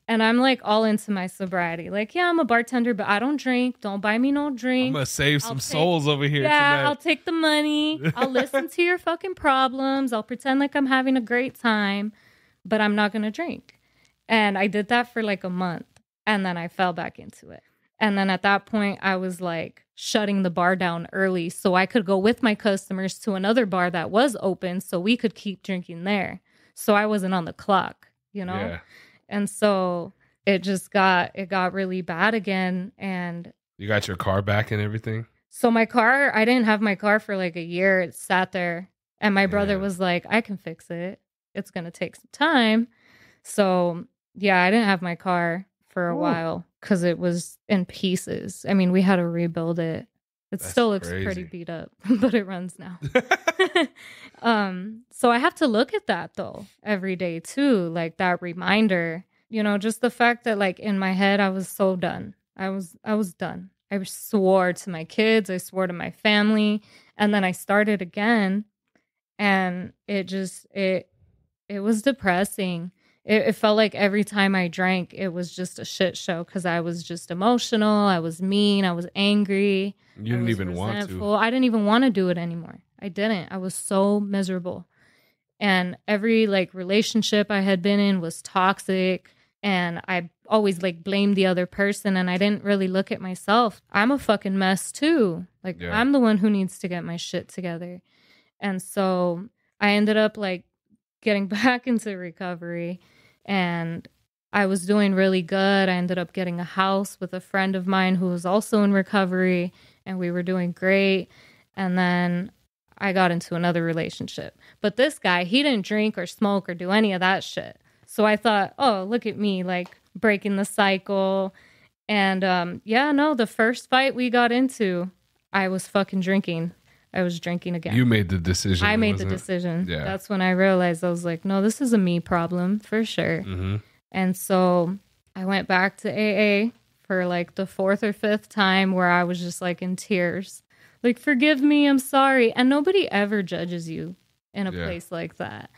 And I'm like all into my sobriety. Like, yeah, I'm a bartender, but I don't drink. Don't buy me no drink. I'm going to save some souls over here tonight. I'll take the money. I'll listen to your fucking problems. I'll pretend like I'm having a great time. But I'm not going to drink. And I did that for like a month. And then I fell back into it. And then at that point, I was like shutting the bar down early so I could go with my customers to another bar that was open so we could keep drinking there. So I wasn't on the clock, Yeah. And so it got really bad again. And you got your car back and everything? So my car, I didn't have my car for like a year. It sat there. And my brother was like, I can fix it. It's going to take some time. So, yeah, I didn't have my car for a while because it was in pieces. I mean, we had to rebuild it. It still looks pretty beat up, but it runs now. So I have to look at that though every day too, like that reminder, just the fact that like in my head, I was so done. I was done. I swore to my kids. I swore to my family. And then I started again, and it was depressing. It felt like every time I drank, it was just a shit show because I was just emotional. I was mean. I was angry. You didn't even want to. I didn't even want to do it anymore. I didn't. I was so miserable. And every like relationship I had been in was toxic. And I always like blamed the other person. And I didn't really look at myself. I'm a fucking mess too. Like I'm the one who needs to get my shit together. And so I ended up like getting back into recovery, and I was doing really good. I ended up getting a house with a friend of mine who was also in recovery, and we were doing great. And then I got into another relationship. But this guy, he didn't drink or smoke or do any of that shit. So I thought, oh, look at me, like breaking the cycle. And the first fight we got into, I was fucking drinking. I was drinking again. You made the decision. I made the decision. Yeah. That's when I realized I was like, no, this is a me problem for sure. Mm-hmm. And so I went back to AA for like the 4th or 5th time, where I was just like in tears. Like, forgive me, I'm sorry. And nobody ever judges you in a place like that.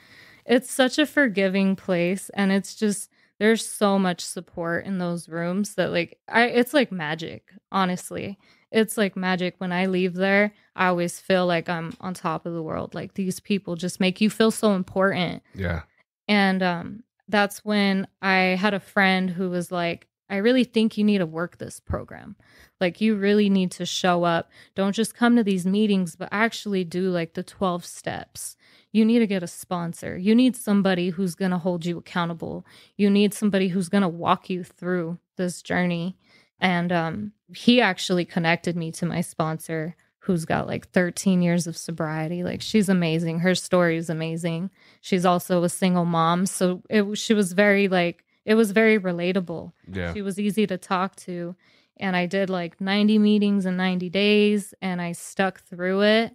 It's such a forgiving place. And it's just, there's so much support in those rooms that like, it's like magic, honestly. It's like magic. When I leave there, I always feel like I'm on top of the world. Like, these people just make you feel so important. Yeah. And that's when I had a friend who was like, I really think you need to work this program. Like, you really need to show up. Don't just come to these meetings, but actually do like the 12 steps. You need to get a sponsor. You need somebody who's going to hold you accountable. You need somebody who's going to walk you through this journey. And he actually connected me to my sponsor, who's got like 13 years of sobriety. Like, she's amazing. Her story is amazing. She's also a single mom. So it was very relatable. Yeah. She was easy to talk to. And I did like 90 meetings in 90 days, and I stuck through it.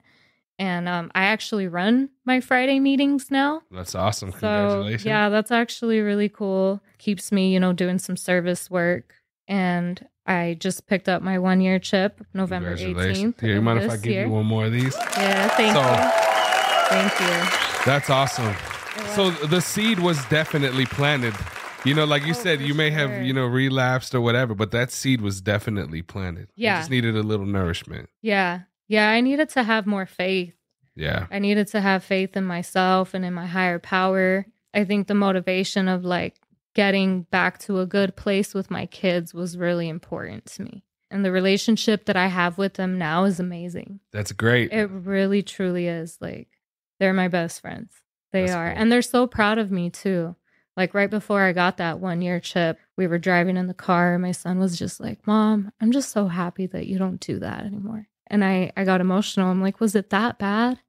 And I actually run my Friday meetings now. That's awesome. Congratulations. So, yeah, that's actually really cool. Keeps me, doing some service work. And I just picked up my 1-year chip, November 18th. Yeah, you mind if I give you one more of these? Yeah, thank you. Thank you. That's awesome. So the seed was definitely planted. Like you said, you may have, relapsed or whatever, but that seed was definitely planted. Yeah. You just needed a little nourishment. Yeah. Yeah, I needed to have more faith. Yeah. I needed to have faith in myself and in my higher power. I think the motivation of like getting back to a good place with my kids was really important to me. And the relationship that I have with them now is amazing. That's great. It really, truly is. Like, they're my best friends. They are. Cool. And they're so proud of me too. Like, right before I got that 1-year chip, we were driving in the car, and my son was just like, Mom, I'm just so happy that you don't do that anymore. And I got emotional. I'm like, was it that bad?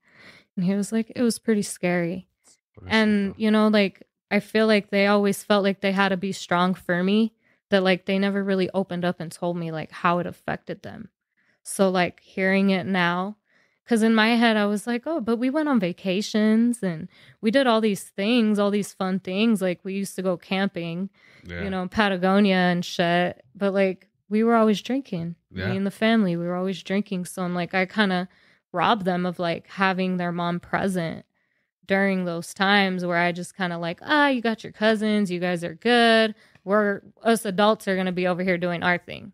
And he was like, it was pretty scary. And, like, I feel like they always felt like they had to be strong for me, that like they never really opened up and told me like how it affected them. So like hearing it now, because in my head I was like, oh, but we went on vacations and we did all these things, all these fun things. Like, we used to go camping, Patagonia and shit. But like, we were always drinking. Me and the family, we were always drinking. So I'm like, I kind of robbed them of like having their mom present during those times where I just kind of like, you got your cousins, you guys are good. Us adults are going to be over here doing our thing.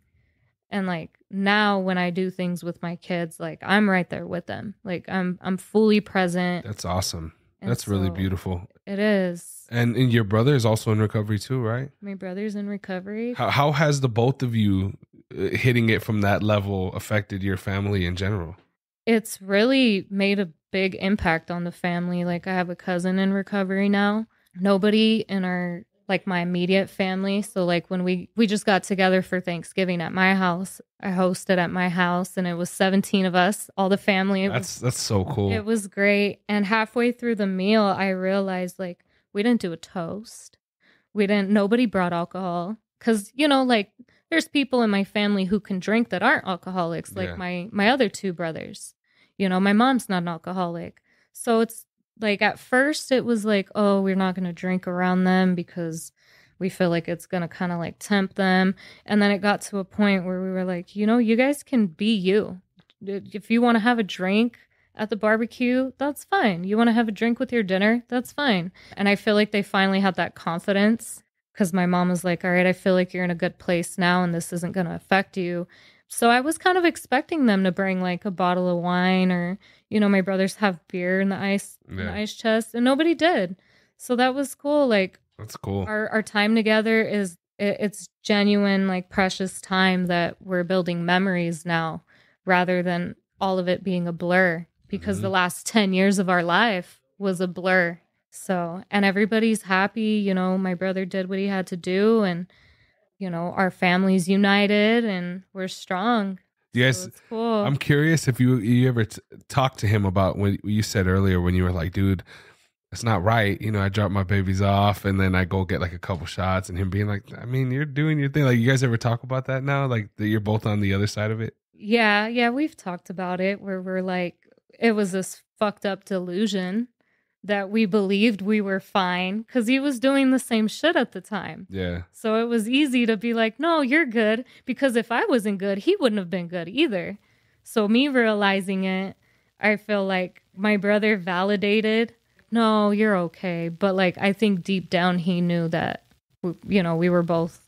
And like, now when I do things with my kids, like I'm right there with them. Like I'm fully present. That's awesome. That's really beautiful. It is. And your brother is also in recovery too, right? My brother's in recovery. How has the both of you hitting it from that level affected your family in general? It's really made a big impact on the family. Like, I have a cousin in recovery now. Nobody in our, like, my immediate family. So like when we just got together for Thanksgiving at my house, I hosted at my house, and it was 17 of us, all the family. That's so cool. It was great. And halfway through the meal, I realized like we didn't do a toast. Nobody brought alcohol. 'Cause, like there's people in my family who can drink that aren't alcoholics, like my other two brothers. You know, my mom's not an alcoholic. So it's like at first it was like, oh, we're not going to drink around them because we feel like it's going to kind of like tempt them. And then it got to a point where we were like, you know, you guys can be you. If you want to have a drink at the barbecue, that's fine. You want to have a drink with your dinner, that's fine. And I feel like they finally had that confidence because my mom was like, all right, I feel like you're in a good place now and this isn't going to affect you. So I was kind of expecting them to bring like a bottle of wine or, you know, my brothers have beer in the ice chest, and nobody did. So that was cool. Like, that's cool. Our time together it's genuine, like precious time that we're building memories now rather than all of it being a blur, because the last 10 years of our life was a blur. So, and everybody's happy. You know, my brother did what he had to do, and you know, our family's united and we're strong. Yes. So it's cool. I'm curious if you ever talked to him about what you said earlier when you were like, dude, it's not right. You know, I drop my babies off and then I go get like a couple shots, and him being like, I mean, you're doing your thing. Like, you guys ever talk about that now? Like that you're both on the other side of it? Yeah, we've talked about it where we're like, it was this fucked up delusion that we believed we were fine because he was doing the same shit at the time. Yeah. So it was easy to be like, no, you're good. Because if I wasn't good, he wouldn't have been good either. So me realizing it, I feel like my brother validated, no, you're okay. But like, I think deep down he knew that, you know, we were both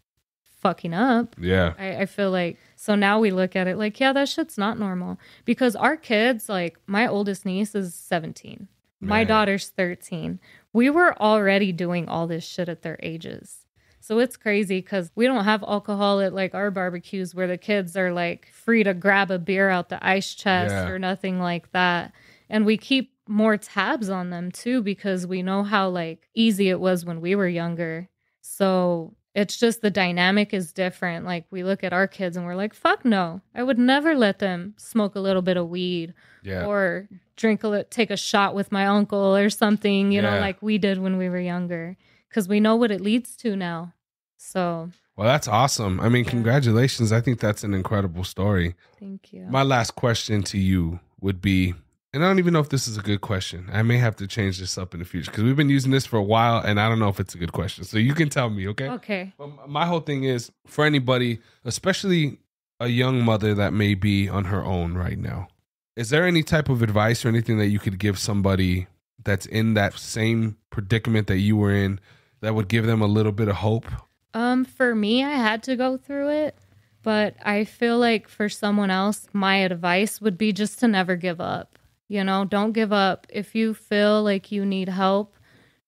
fucking up. Yeah. I feel like, so now we look at it like, yeah, that shit's not normal. Because our kids, like my oldest niece is 17. My daughter's 13. We were already doing all this shit at their ages. So it's crazy because we don't have alcohol at like our barbecues where the kids are like free to grab a beer out the ice chest or nothing like that. And we keep more tabs on them too because we know how like easy it was when we were younger. So it's just the dynamic is different. Like we look at our kids and we're like, fuck no. I would never let them smoke a little bit of weed or take a shot with my uncle or something, you know, like we did when we were younger, because we know what it leads to now. So. Well, that's awesome. I mean, congratulations. I think that's an incredible story. Thank you. My last question to you would be, and I don't even know if this is a good question. I may have to change this up in the future because we've been using this for a while and I don't know if it's a good question. So you can tell me, okay? Okay. But my whole thing is for anybody, especially a young mother that may be on her own right now. Is there any type of advice or anything that you could give somebody that's in that same predicament that you were in that would give them a little bit of hope? For me, I had to go through it, but I feel like for someone else, my advice would be just to never give up. You know, don't give up. If you feel like you need help,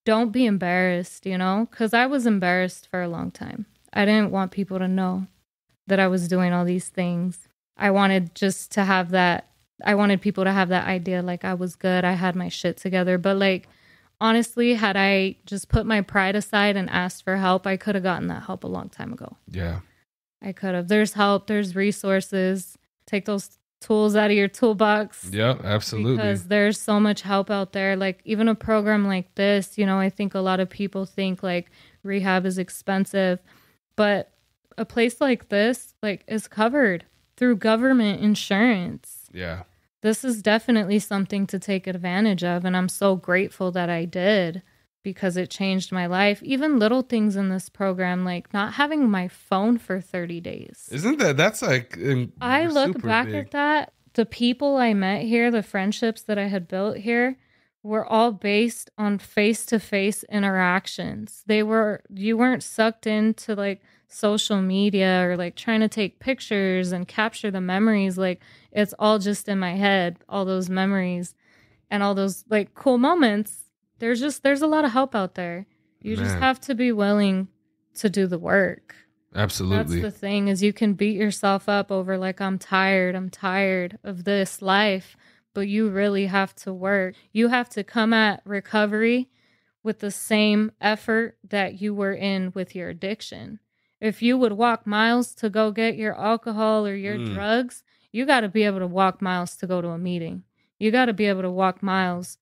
don't be embarrassed, you know, because I was embarrassed for a long time. I didn't want people to know that I was doing all these things. I wanted just to have that. I wanted people to have that idea like I was good. I had my shit together. But like, honestly, had I just put my pride aside and asked for help, I could have gotten that help a long time ago. Yeah. I could have. There's help. There's resources. Take those tools out of your toolbox. Yeah, absolutely. Because there's so much help out there. Like even a program like this, you know, I think a lot of people think like rehab is expensive, but a place like this like is covered through government insurance. Yeah. This is definitely something to take advantage of. And I'm so grateful that I did because it changed my life. Even little things in this program, like not having my phone for 30 days. Isn't that's like, I look back at that. The people I met here, the friendships that I had built here were all based on face-to-face interactions. You weren't sucked into like social media or like trying to take pictures and capture the memories. Like it's all just in my head, all those memories and all those like cool moments. There's a lot of help out there. You just have to be willing to do the work. Absolutely. That's the thing is you can beat yourself up over like, I'm tired of this life, but you really have to work. You have to come at recovery with the same effort that you were in with your addiction. If you would walk miles to go get your alcohol or your drugs, you got to be able to walk miles to go to a meeting. You got to be able to walk miles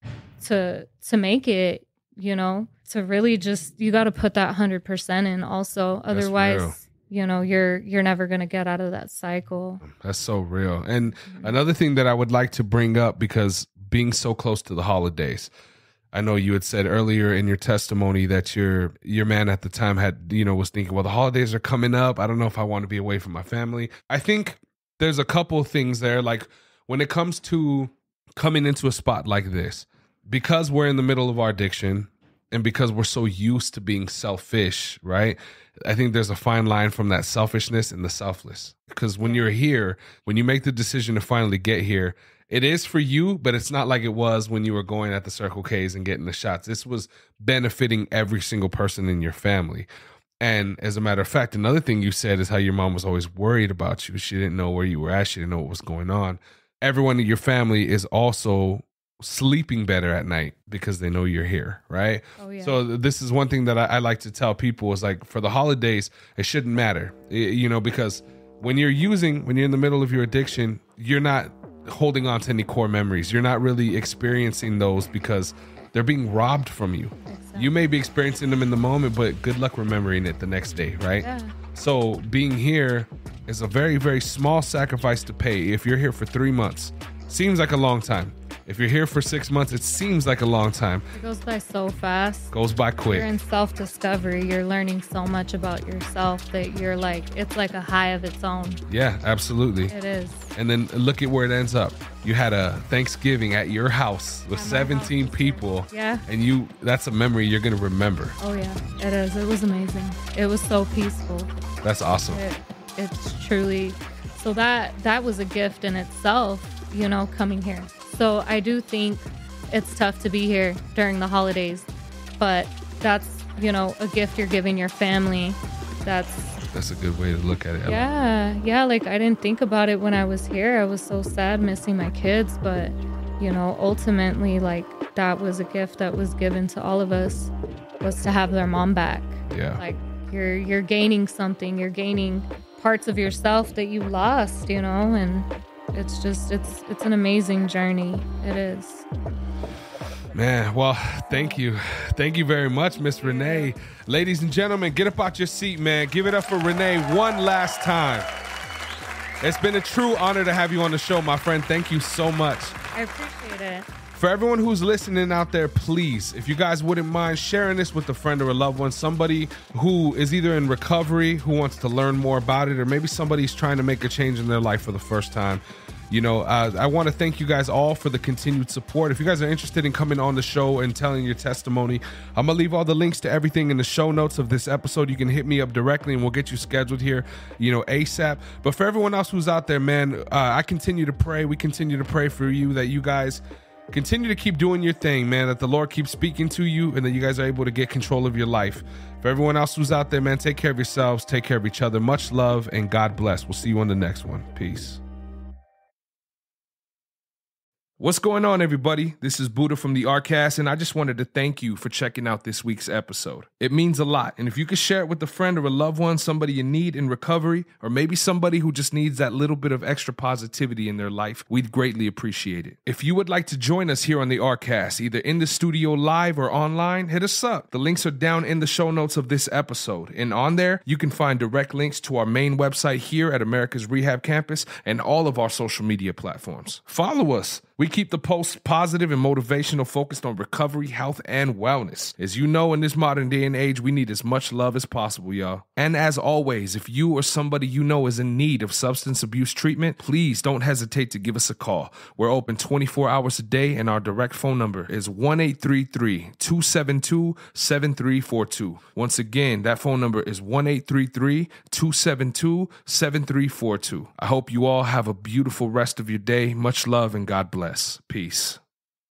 to make it, you know, to really just, you got to put that 100% in also. Otherwise, you're never going to get out of that cycle. That's so real. And another thing that I would like to bring up, because being so close to the holidays, I know you had said earlier in your testimony that your man at the time had, was thinking, well, the holidays are coming up. I don't know if I want to be away from my family. I think there's a couple of things there. Like when it comes to coming into a spot like this, because we're in the middle of our addiction and because we're so used to being selfish, right? I think there's a fine line from that selfishness and the selfless. Because when you're here, when you make the decision to finally get here, it is for you, but it's not like it was when you were going at the Circle K's and getting the shots. This was benefiting every single person in your family. And as a matter of fact, another thing you said is how your mom was always worried about you. She didn't know where you were at. She didn't know what was going on. Everyone in your family is also sleeping better at night because they know you're here, right? Oh, yeah. So this is one thing that I like to tell people is like, for the holidays, it shouldn't matter, because when you're in the middle of your addiction, you're not holding on to any core memories. You're not really experiencing those because they're being robbed from you. Exactly. You may be experiencing them in the moment, but good luck remembering it the next day, right? Yeah. So being here is a very, very small sacrifice to pay. If you're here for 3 months, seems like a long time. If you're here for 6 months, it seems like a long time. It goes by so fast. Goes by quick. You're in self-discovery. You're learning so much about yourself that you're like, it's like a high of its own. Yeah, absolutely. It is. And then look at where it ends up. You had a Thanksgiving at your house with 17 people. Yeah. And that's a memory you're going to remember. Oh, yeah, it is. It was amazing. It was so peaceful. That's awesome. It's truly, so that was a gift in itself, coming here. So I do think it's tough to be here during the holidays, but that's, a gift you're giving your family. That's a good way to look at it. Yeah. Like I didn't think about it when I was here. I was so sad missing my kids, but ultimately, like that was a gift that was given to all of us, was to have their mom back. Yeah. Like you're gaining something. You're gaining parts of yourself that you lost, and it's just, it's an amazing journey. It is. Man, well, thank you. Thank you very much, Miss Renee. Ladies and gentlemen, get up out your seat, man. Give it up for Renee one last time. It's been a true honor to have you on the show, my friend. Thank you so much. I appreciate it. For everyone who's listening out there, please, if you guys wouldn't mind sharing this with a friend or a loved one, somebody who is either in recovery, who wants to learn more about it, or maybe somebody's trying to make a change in their life for the first time. I want to thank you guys all for the continued support. If you guys are interested in coming on the show and telling your testimony, I'm going to leave all the links to everything in the show notes of this episode. You can hit me up directly and we'll get you scheduled here, ASAP. But for everyone else who's out there, man, I continue to pray. We continue to pray for you that you guys continue to keep doing your thing, man, that the Lord keeps speaking to you and that you guys are able to get control of your life. For everyone else who's out there, man, take care of yourselves, take care of each other. Much love and God bless. We'll see you on the next one. Peace. What's going on, everybody? This is Buddha from the Arcast, and I just wanted to thank you for checking out this week's episode. It means a lot, and if you could share it with a friend or a loved one, somebody you need in recovery, or maybe somebody who just needs that little bit of extra positivity in their life, we'd greatly appreciate it. If you would like to join us here on the Arcast, either in the studio live or online, hit us up. The links are down in the show notes of this episode, and on there, you can find direct links to our main website here at Americas Rehab Campus and all of our social media platforms. Follow us. We keep the posts positive and motivational, focused on recovery, health, and wellness. As you know, in this modern day and age, we need as much love as possible, y'all. And as always, if you or somebody you know is in need of substance abuse treatment, please don't hesitate to give us a call. We're open 24 hours a day, and our direct phone number is 1-833-272-7342. Once again, that phone number is 1-833-272-7342. I hope you all have a beautiful rest of your day. Much love and God bless. Peace.